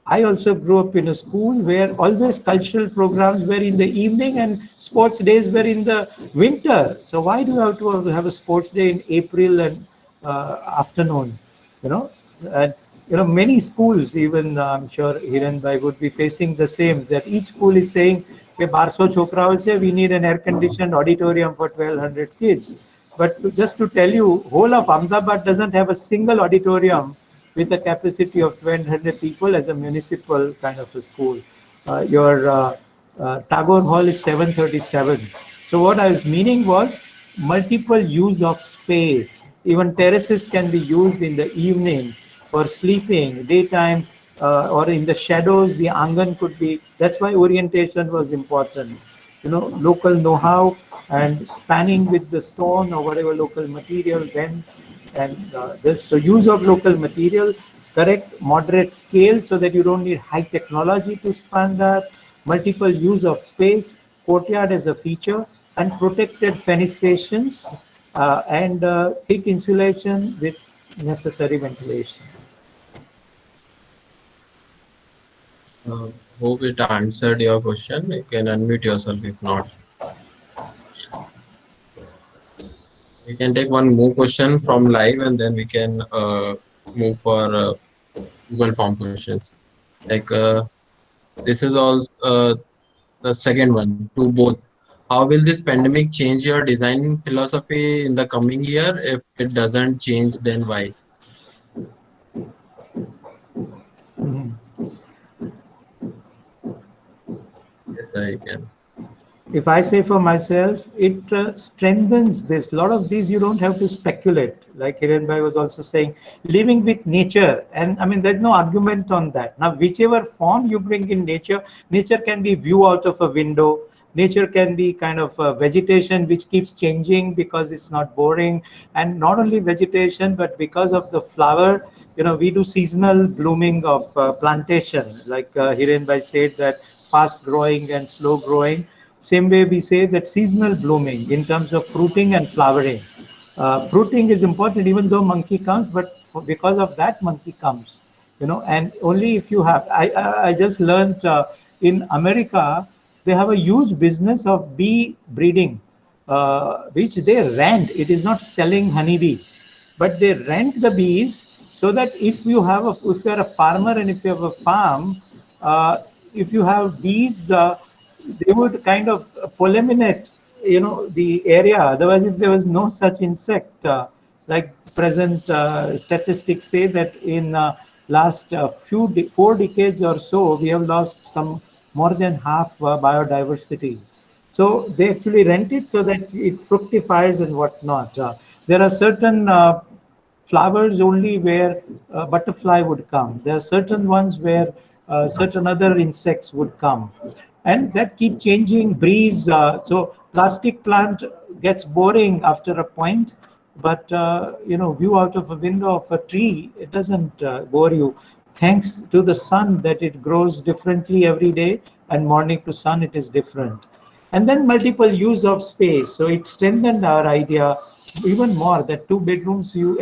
I also grew up in a school where always cultural programs were in the evening and sports days were in the winter. So why do you have to have a sports day in April and afternoon? You know, and many schools, even I'm sure Hiran Bhai would be facing the same. That each school is saying, "Okay, 1200 chokrao se, we need an air-conditioned auditorium for 1200 kids." But just to tell you, whole of Ahmedabad doesn't have a single auditorium with a capacity of 1,200 people as a municipal kind of a school. Your Tagore Hall is 737. So what I was meaning was multiple use of space. Even terraces can be used in the evening for sleeping, daytime, or in the shadows, the angan could be. That's why orientation was important. Local know-how and spanning with the stone or whatever local material then, and this so use of local material, correct moderate scale so that you don't need high technology to span that, multiple use of space, courtyard as a feature, and protected fenestrations, and thick insulation with necessary ventilation. Uh, Hope it answered your question. You can unmute yourself if not. Yes. We can take one more question from live and then we can move for Google Form questions. Like this is also the second one to both. How will this pandemic change your design philosophy in the coming year? If it doesn't change, then why? Mhm. Yes, I can. If I say for myself, it strengthens this. A lot of these you don't have to speculate. Like Hiren Bhai was also saying, living with nature. And I mean, there's no argument on that. Now, whichever form you bring in nature, nature can be view out of a window. Nature can be kind of vegetation which keeps changing because it's not boring. And not only vegetation, but because of the flower, we do seasonal blooming of plantation. Like Hiren Bhai said that fast growing and slow growing. Same way we say that seasonal blooming in terms of fruiting and flowering. Fruiting is important even though monkey comes, but because of that monkey comes, and only if you have. I just learned in America, they have a huge business of bee breeding, which they rent. It is not selling honeybee, but they rent the bees so that if you are a farmer and if you have a farm, uh, if you have bees, they would kind of pollinate, the area. Otherwise, if there was no such insect, like present statistics say that in last 4 decades or so, we have lost some more than half biodiversity. So they actually rent it so that it fructifies and whatnot. There are certain flowers only where butterfly would come. There are certain ones where certain other insects would come, and that keep changing. Breeze. So plastic plant gets boring after a point, but view out of a window of a tree, it doesn't bore you. Thanks to the sun that it grows differently every day, and morning to sun it is different. And then multiple use of space. So it strengthened our idea even more that 2 bedrooms you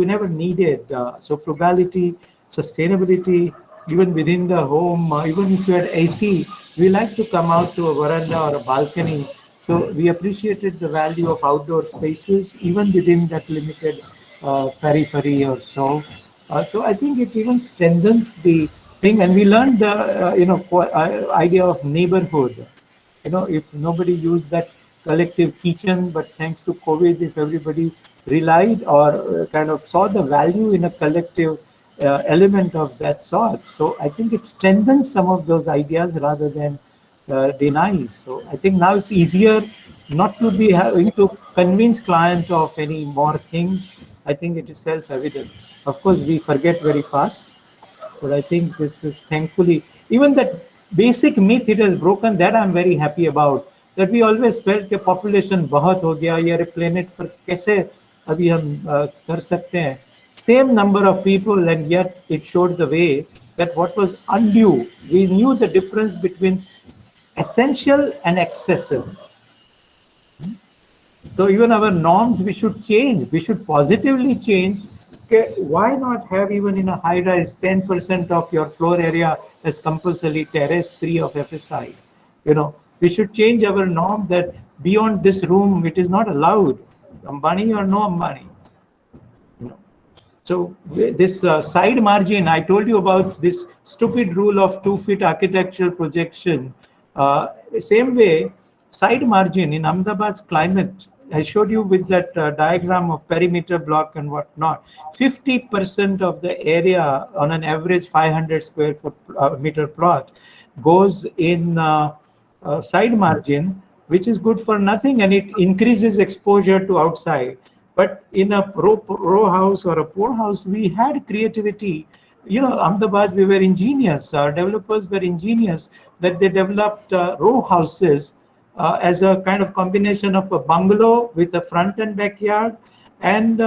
never needed. So frugality, sustainability, even within the home, even if you had AC, we like to come out to a veranda or a balcony. So we appreciated the value of outdoor spaces even within that limited periphery or so. So I think it even strengthens the thing, and we learned the idea of neighborhood. If nobody used that collective kitchen, but thanks to COVID, if everybody relied or kind of saw the value in a collective element of that sort. So I think it strengthens some of those ideas rather than denies. So I think now it's easier not to be having to convince client of any more things. I think it is self-evident. Of course, we forget very fast, but I think this is thankfully, even that basic myth it has broken, that I'm very happy about. That we always felt कि population बहुत हो गया, ये planet पर कैसे अभी हम कर सकते हैं. Same number of people, and yet it showed the way that what was undue, we knew the difference between essential and excessive. So even our norms, we should change. We should positively change. Okay, why not have even in a high rise 10% of your floor area as compulsory terrace free of FSI? You know, we should change our norm that beyond this room it is not allowed. Ambani or no Ambani. You know. So this side margin, I told you about this stupid rule of 2 feet architectural projection. Same way, side margin in Ahmedabad's climate, I showed you with that diagram of perimeter block and whatnot. 50% of the area on an average 500 square foot meter plot goes in side margin, which is good for nothing, and it increases exposure to outside. But in a row house or a poor house, we had creativity. You know, Ahmedabad, we were ingenious. Our developers were ingenious that they developed row houses as a kind of combination of a bungalow with a front and backyard and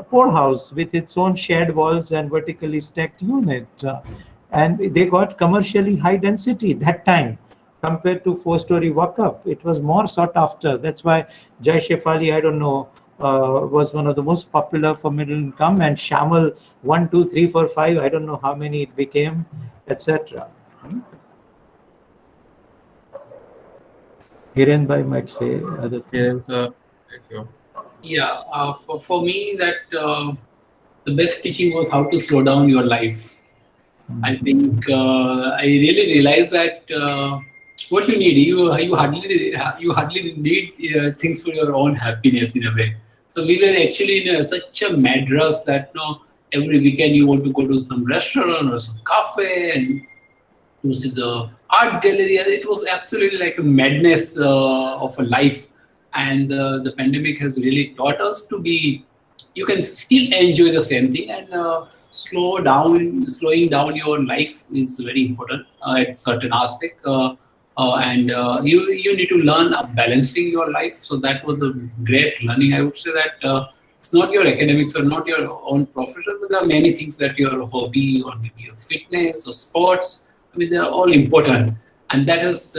poor house with its own shared walls and vertically stacked unit. And they got commercially high density that time compared to four-story walk-up. It was more sought after. That's why Jai Shefali, I don't know, was one of the most popular for middle income, and Shamal 1, 2, 3, 4, 5. I don't know how many it became, etc. Hiren Bhai might say other things. Hiren, if you. Yeah, for me, that the best teaching was how to slow down your life. I think I really realized that what you need, you hardly need things for your own happiness in a way. So we were actually in such a mad rush that every weekend you want to go to some restaurant or some cafe and to see the art gallery. It was absolutely like a madness of a life. And the pandemic has really taught us to be, you can still enjoy the same thing, and slowing down your life is very important at certain aspect. And you need to learn balancing your life. So that was a great learning. I would say that it's not your academics or not your own profession, but there are many things that your hobby or maybe your fitness or sports. I mean, they're all important, and that has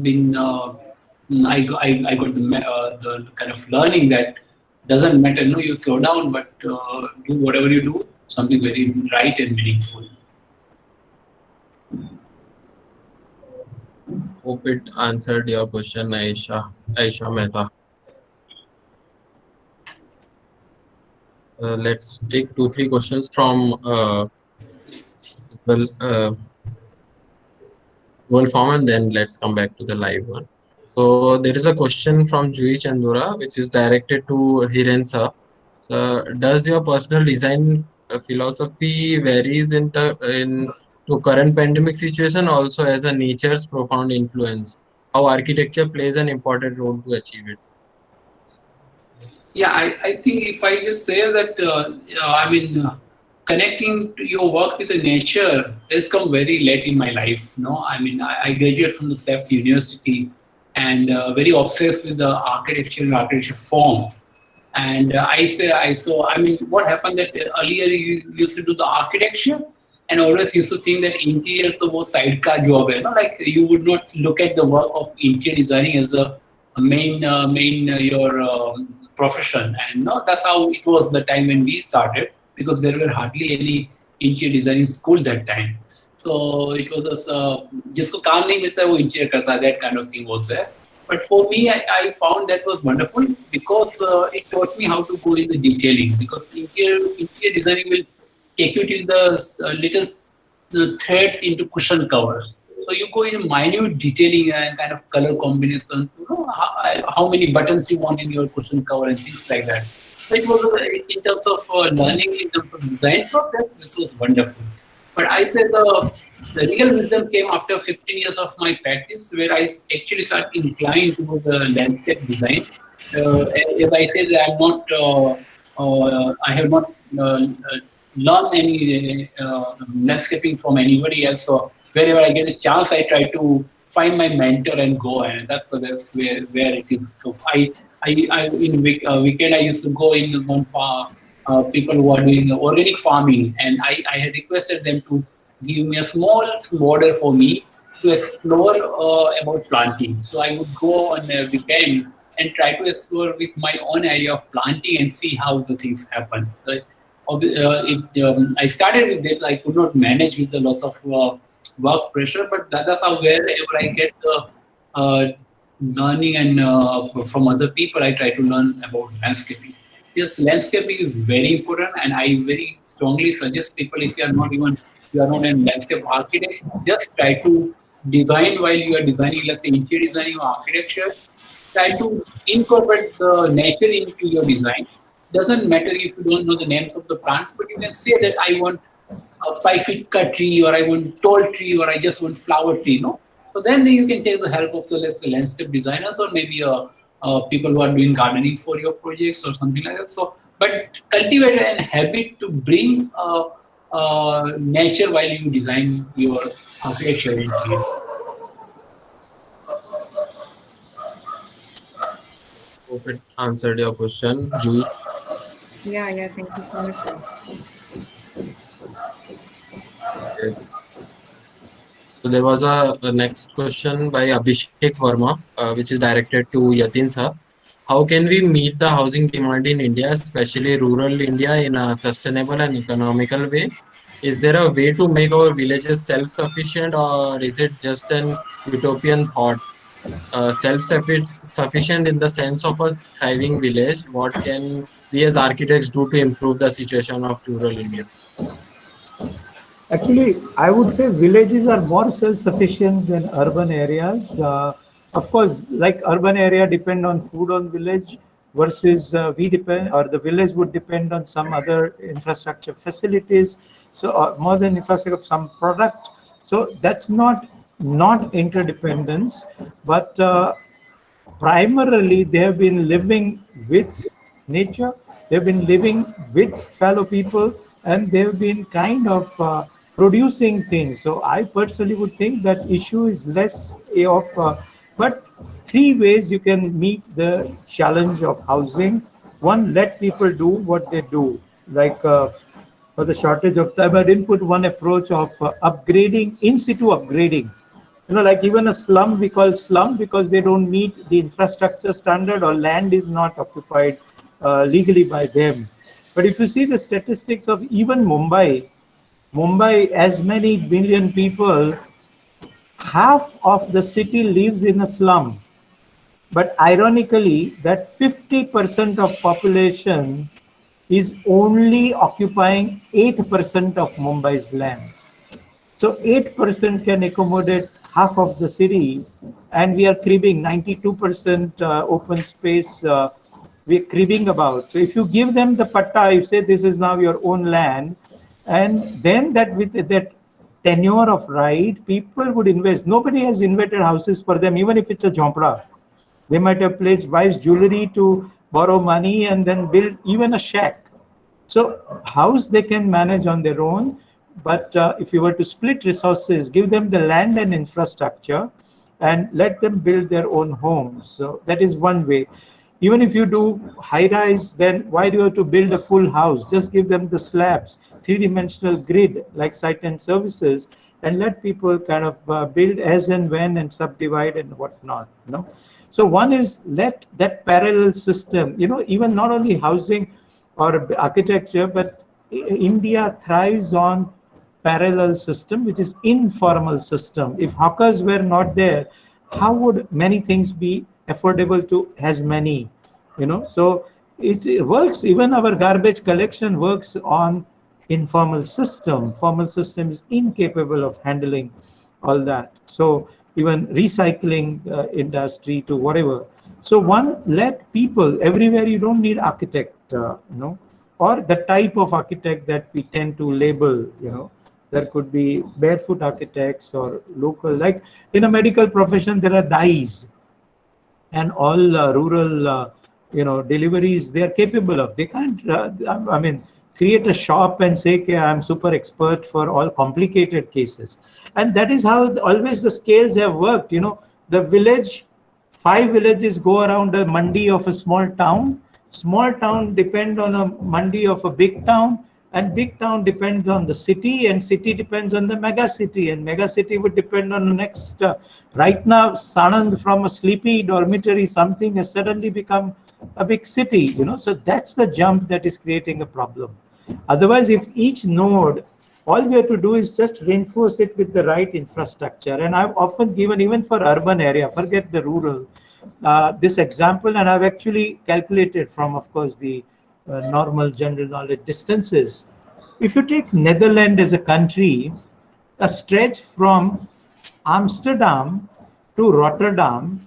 been. I got the kind of learning that doesn't matter. No, you slow down, but do whatever you do, something very right and meaningful. Hope it answered your question, Aisha Mehta. Let's take 2, 3 questions from well, Google form, and then let's come back to the live one. So there is a question from Jui Chandura, which is directed to Hiren sir. Does your personal design philosophy varies in to current pandemic situation, also as a nature's profound influence? How architecture plays an important role to achieve it? Yeah, I think if I just say that, connecting to your work with the nature has come very late in my life. No, I mean, I graduated from the Seft University and very obsessed with the architecture and architecture form. And what happened that earlier you used to do the architecture and always used to think that interior to wo side ka job hai, no? Like you would not look at the work of interior designing as a main your profession. And no, that's how it was the time when we started, because there were hardly any interior designing school that time. So it was jisko kaam nahi milta hai, wo interior karta hai, that kind of thing was there. But for me, I found that was wonderful because it taught me how to go in the detailing. Because interior designing will take you till the latest threads into cushion covers. So you go in minute detailing and kind of color combination. You know, how many buttons you want in your cushion cover and things like that. So it was in terms of learning, in terms of design process, this was wonderful. But I said the real wisdom came after 15 years of my practice, where I actually started inclined towards the landscape design. As I said, I have not learned any landscaping from anybody else. So wherever I get a chance, I try to find my mentor and go, and that's where it is. So weekend I used to go in one farm. People who are doing organic farming, and I had requested them to give me a small border for me to explore about planting. So I would go on a weekend and try to explore with my own idea of planting and see how the things happen. So, I started with this. I could not manage with the lots of work pressure, but that's how wherever I get the learning and from other people, I try to learn about landscaping. Yes, landscaping is very important, and I very strongly suggest people, if you are not a landscape architect, just try to design while you are designing, let's say interior designing or architecture. Try to incorporate the nature into your design. Doesn't matter if you don't know the names of the plants, but you can say that I want a 5 feet cut tree, or I want tall tree, or I just want flower tree. No, so then you can take the help of the, let's say, landscape designers, or maybe people who are doing gardening for your projects or something like that. So, but cultivate an habit to bring nature while you design your architecture interior. Hope it answered your question, Jui. Yeah, thank you so much, sir. Okay. So there was a next question by Abhishek Verma, which is directed to Yatin sir. How can we meet the housing demand in India, especially rural India, in a sustainable and economical way? Is there a way to make our villages self-sufficient, or is it just an utopian thought? Self-sufficient in the sense of a thriving village. What can we as architects do to improve the situation of rural India? Actually, I would say villages are more self-sufficient than urban areas. Of course, like urban area depend on food on village versus we depend, or the village would depend on some other infrastructure facilities. So more than infrastructure, some product. So that's not interdependence, but primarily they have been living with nature, they've been living with fellow people, and they've been kind of producing things. So I personally would think that issue is less of but three ways you can meet the challenge of housing. One, let people do what they do, like for the shortage of time, I didn't put one approach of upgrading, in situ upgrading. Like even a slum, we call slum because they don't meet the infrastructure standard, or land is not occupied legally by them. But if you see the statistics of even Mumbai, as many million people, half of the city lives in a slum. But ironically, that 50% of population is only occupying 8% of Mumbai's land. So 8% can accommodate half of the city, and we are cribbing 92% open space. We're cribbing about. So if you give them the patta, you say this is now your own land, and then that with that tenure of right, people would invest. Nobody has invented houses for them, even if it's a jhompda. They might have pledged wife's jewelry to borrow money and then build even a shack. So house they can manage on their own, but if you were to split resources, give them the land and infrastructure, and let them build their own homes. So that is one way. Even if you do high rise, then why do you have to build a full house? Just give them the slabs, three-dimensional grid like site and services, and let people kind of build as and when and subdivide and whatnot. So one is let that parallel system, even not only housing or architecture, but India thrives on parallel system, which is informal system. If hawkers were not there, how would many things be affordable to as many? So it works. Even our garbage collection works on informal system. Formal system is incapable of handling all that. So even recycling industry to whatever. So one, let people everywhere. You don't need architect, or the type of architect that we tend to label. There could be barefoot architects or local, like in a medical profession, there are DIs, and all rural, deliveries they are capable of. They can't, create a shop and say, okay, I'm super expert for all complicated cases. And that is how always the scales have worked. The village, 5 villages go around a mandi of a small town. Small town depend on a mandi of a big town. And big town depends on the city, and city depends on the mega city, and mega city would depend on the next. Right now, Sanand, from a sleepy dormitory, something has suddenly become a big city. So that's the jump that is creating a problem. Otherwise, if each node, all we have to do is just reinforce it with the right infrastructure. And I've often given, even for urban area, forget the rural, this example, and I've actually calculated from, of course, the normal general knowledge distances. If you take Netherlands as a country, a stretch from Amsterdam to Rotterdam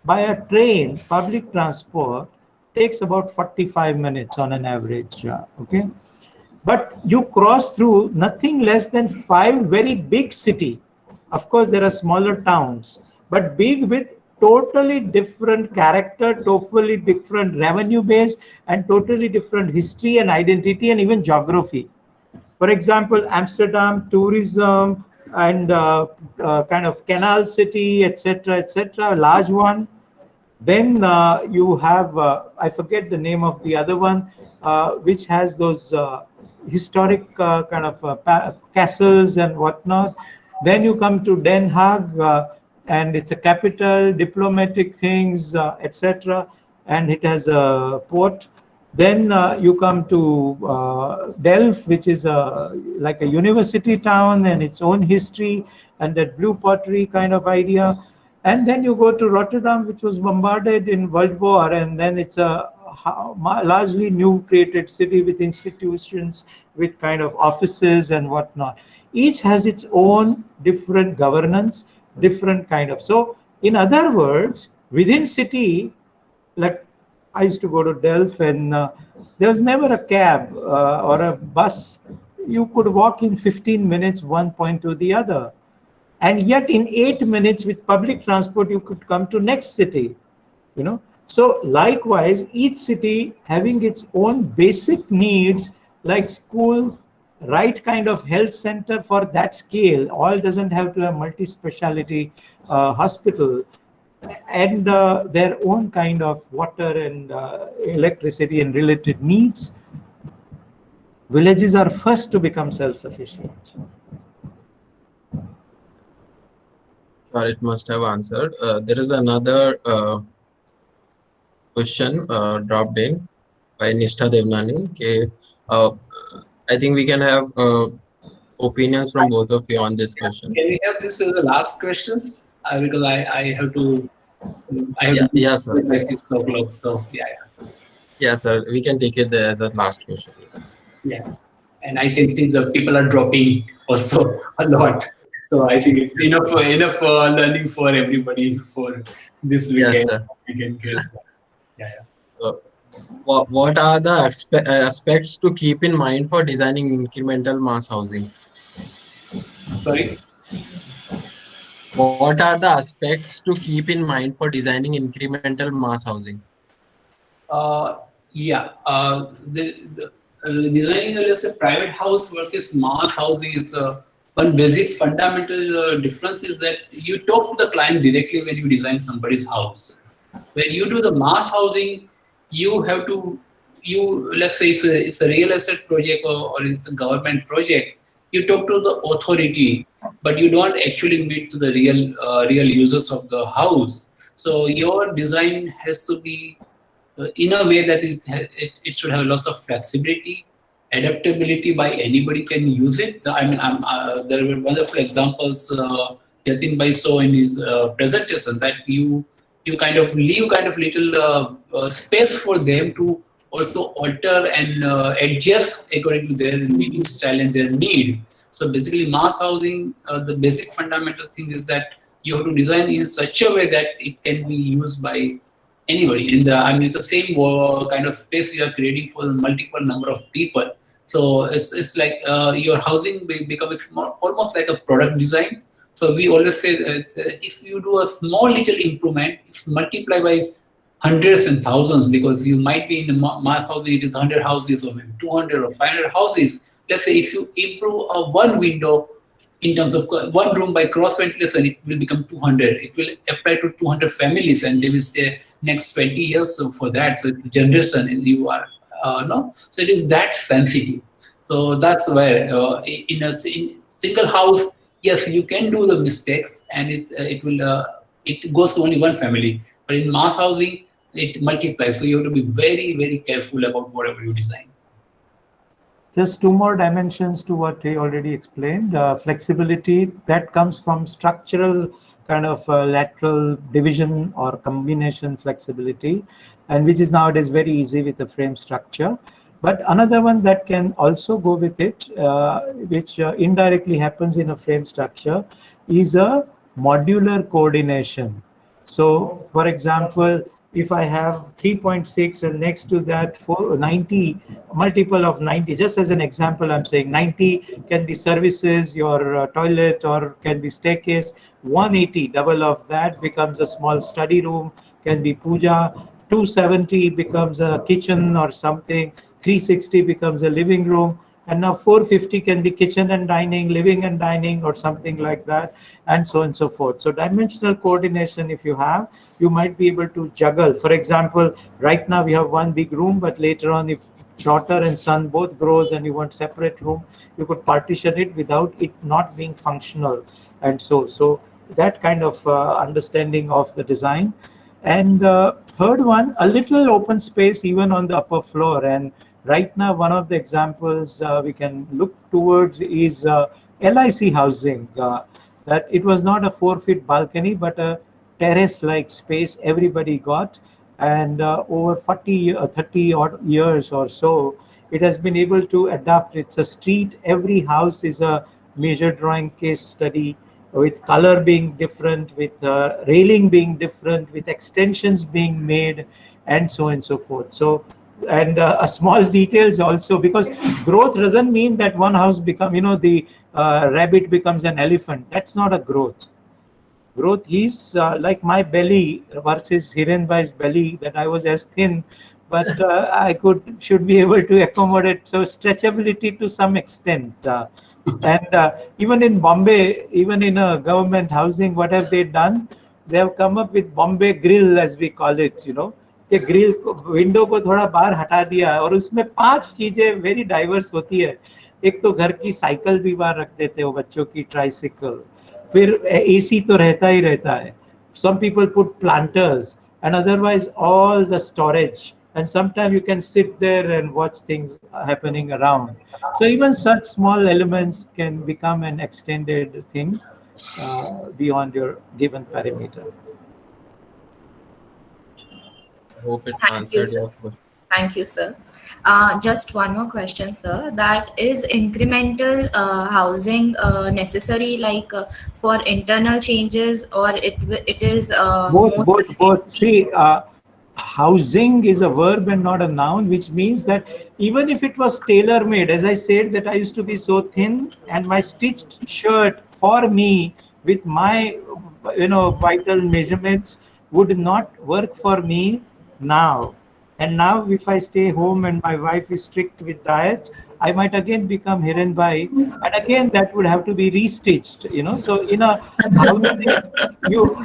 by a train, public transport, takes about 45 minutes on an average. Okay, but you cross through nothing less than 5 very big city. Of course, there are smaller towns, but big with totally different character, totally different revenue base, and totally different history and identity and even geography. For example, Amsterdam, tourism, and kind of canal city, etc., large one. Then you have, I forget the name of the other one, which has those historic kind of castles and whatnot. Then you come to Den Haag, and it's a capital, diplomatic things, etc. And it has a port. Then you come to Delft, which is like a university town and its own history and that blue pottery kind of idea. And then you go to Rotterdam, which was bombarded in World War, and then it's a largely new created city with institutions, with kind of offices and whatnot. Each has its own different governance, different kind of. So, in other words, within city, like I used to go to Delft, and there was never a cab or a bus. You could walk in 15 minutes, one point to the other. And yet in 8 minutes with public transport, you could come to next city. So likewise, each city having its own basic needs, like school, right kind of health center for that scale. All doesn't have to have multi-speciality hospital, and their own kind of water and electricity and related needs. Villages are first to become self-sufficient. Sure, it must have answered. There is another question dropped in by Nishtha Devnani. Okay, I think we can have opinions from both of you on this question. Can we have this as the last questions? Because I have to. Yeah, sir. My 6 o'clock. So yeah. Yeah, sir. We can take it as a last question. Yeah, and I can see the people are dropping also a lot. So I think it's enough learning for everybody for this weekend. Yes, sir. Weekend case. Yeah. So, what are the aspects to keep in mind for designing incremental mass housing? Sorry. What are the aspects to keep in mind for designing incremental mass housing? Yeah. Designing a private house versus mass housing is one basic fundamental difference is that you talk to the client directly when you design somebody's house. When you do the mass housing, you have to, let's say if it's a real estate project or it's a government project, you talk to the authority, but you don't actually meet to the real users of the house. So your design has to be in a way that it should have lots of flexibility, adaptability by anybody can use it. I mean, there were wonderful examples Yatin Bhai saw in his presentation that you kind of leave kind of little space for them to also alter and adjust according to their living style and their need. So basically, mass housing, the basic fundamental thing is that you have to design in such a way that it can be used by anybody. And I mean, it's the same kind of space you are creating for multiple number of people. So it's like your housing becomes almost like a product design. So we always say that if you do a small little improvement, it's multiplied by hundreds and thousands, because you might be in the mass housing, it is 100 houses or maybe 200 or 500 houses. Let's say if you improve one window in terms of one room by cross ventilation, it will become 200. It will apply to 200 families, and they will stay next 20 years for that. So it's a generation, and you are no. So it is that sensitive. So that's where in single house, yes, you can do the mistakes, and it goes to only one family. But in mass housing, it multiplies. So you have to be very, very careful about whatever you design. Just two more dimensions to what he already explained. Flexibility that comes from structural kind of lateral division or combination flexibility, and which is nowadays very easy with the frame structure. But another one that can also go with it, which indirectly happens in a frame structure, is a modular coordination. So, for example, if I have 3.6 and next to that 90, multiple of 90, just as an example, I'm saying 90 can be services, your toilet, or can be staircase. 180, double of that becomes a small study room, can be puja. 270 becomes a kitchen or something. 360 becomes a living room, and now 450 can be kitchen and dining, living and dining, or something like that, and so on and so forth. So dimensional coordination, if you have, you might be able to juggle. For example, right now we have one big room, but later on, if daughter and son both grows and you want separate room, you could partition it without it not being functional. And so that kind of understanding of the design. And third one, a little open space even on the upper floor. And right now, one of the examples we can look towards is LIC housing. That it was not a 4 feet balcony, but a terrace-like space everybody got. And over 40, 30 odd years or so, it has been able to adapt. It's a street. Every house is a major drawing case study, with color being different, with railing being different, with extensions being made, and so on and so forth. So, and a small details also, because growth doesn't mean that one house become, the rabbit becomes an elephant. That's not a growth. Growth is like my belly versus Hirenbhai's belly, that I was as thin, but I should be able to accommodate. So stretchability to some extent. And even in Bombay, even in a government housing, what have they done? They have come up with Bombay grill, as we call it, कि grill को window को थोड़ा बाहर हटा दिया, और उसमें 5 चीजें वेरी डाइवर्स होती है. एक तो घर की साइकिल भी बाहर रख देते हो, बच्चों की ट्राइसिकल, फिर एसी तो रहता ही रहता है. Some people put planters, and otherwise all the storage, and sometimes you can sit there and watch things happening around. So even such small elements can become an extended thing beyond your given parameter. I hope it Thank you, answered sir. your question. Thank you, sir. Just one more question, sir. That is incremental housing necessary, like for internal changes, or it is both. See, housing is a verb and not a noun, which means that even if it was tailor-made, as I said, that I used to be so thin, and my stitched shirt for me with my, vital measurements would not work for me now. And now if I stay home and my wife is strict with diet, I might again become Hirenbhai, and again that would have to be restitched, So in a housing, you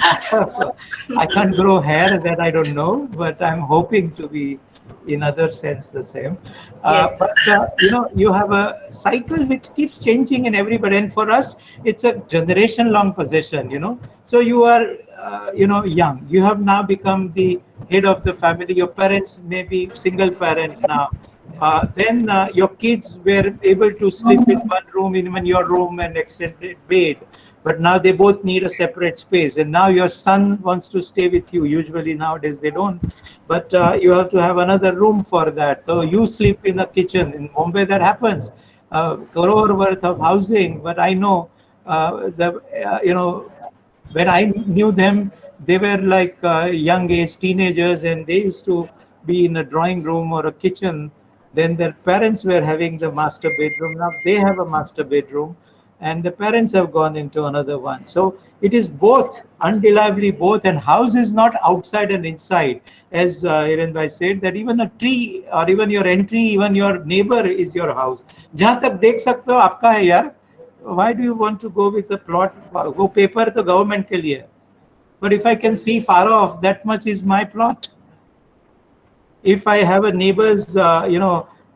I can't grow hair, that I don't know, but I'm hoping to be in other sense the same. Yes. But you have a cycle which keeps changing in everybody, and for us it's a generation long possession. So you are young, you have now become the head of the family. Your parents may be single parent now. Then your kids were able to sleep in one room, in your room, and extended bed. But now they both need a separate space. And now your son wants to stay with you. Usually nowadays they don't. But you have to have another room for that. So you sleep in the kitchen. In Mumbai that happens. Crore worth of housing. But I know when I knew them, they were like young age teenagers, and they used to be in a drawing room or a kitchen. Then their parents were having the master bedroom. Now they have a master bedroom, and the parents have gone into another one. So it is both, undeniably both. And house is not outside and inside. As Hirenbhai said, that even a tree or even your entry, even your neighbor is your house. जहाँ तक देख सकते हो आपका है यार. Why do you want to go with a plot? Go paper to government के लिए. But if I can see far off, that much is my plot. If I have a neighbor's,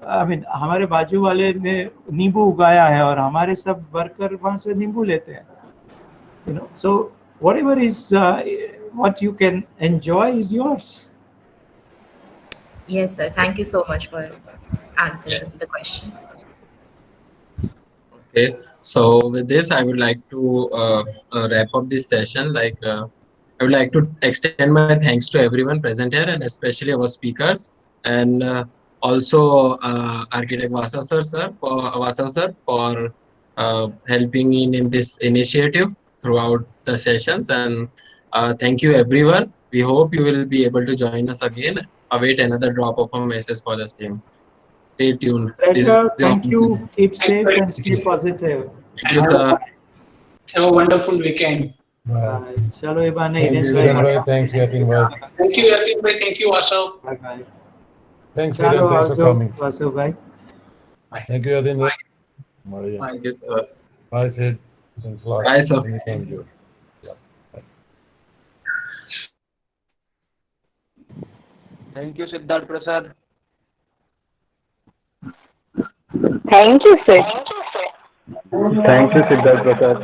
I mean हमारे बाजू वाले ने नींबू उगाया है और हमारे सब वर्कर वहाँ से नींबू लेते हैं, you know. So whatever is what you can enjoy is yours. Yes, sir. Thank you so much for answering the question. Okay, so with this, I would like to wrap up this session. I would like to extend my thanks to everyone present here, and especially our speakers, and also Architect Vasav sir for helping in this initiative throughout the sessions. And thank you, everyone. We hope you will be able to join us again. Await another drop of a message for the same. Stay tuned. This is Pleasure. the Thank you. Keep Thank you safe very and stay positive. Thank you, sir. Have a wonderful weekend. Bye. चलो ये बाने Thank you, Hiren bhai. Thanks, Yatin bhai. Thank you, Yatin bhai. Thank you, Vasav. Bye bye. Thanks, चलो Hiren. Thanks for आवजो coming. Vasu भाई. Thank you, Yatin bhai. મળીએ. Thank you, sir. Bye, Sid. Thanks a lot. Bye, sir. Thank you. Thank you, Siddharth Prasad. Thank you, sir. Thank you, Siddharth Prasad.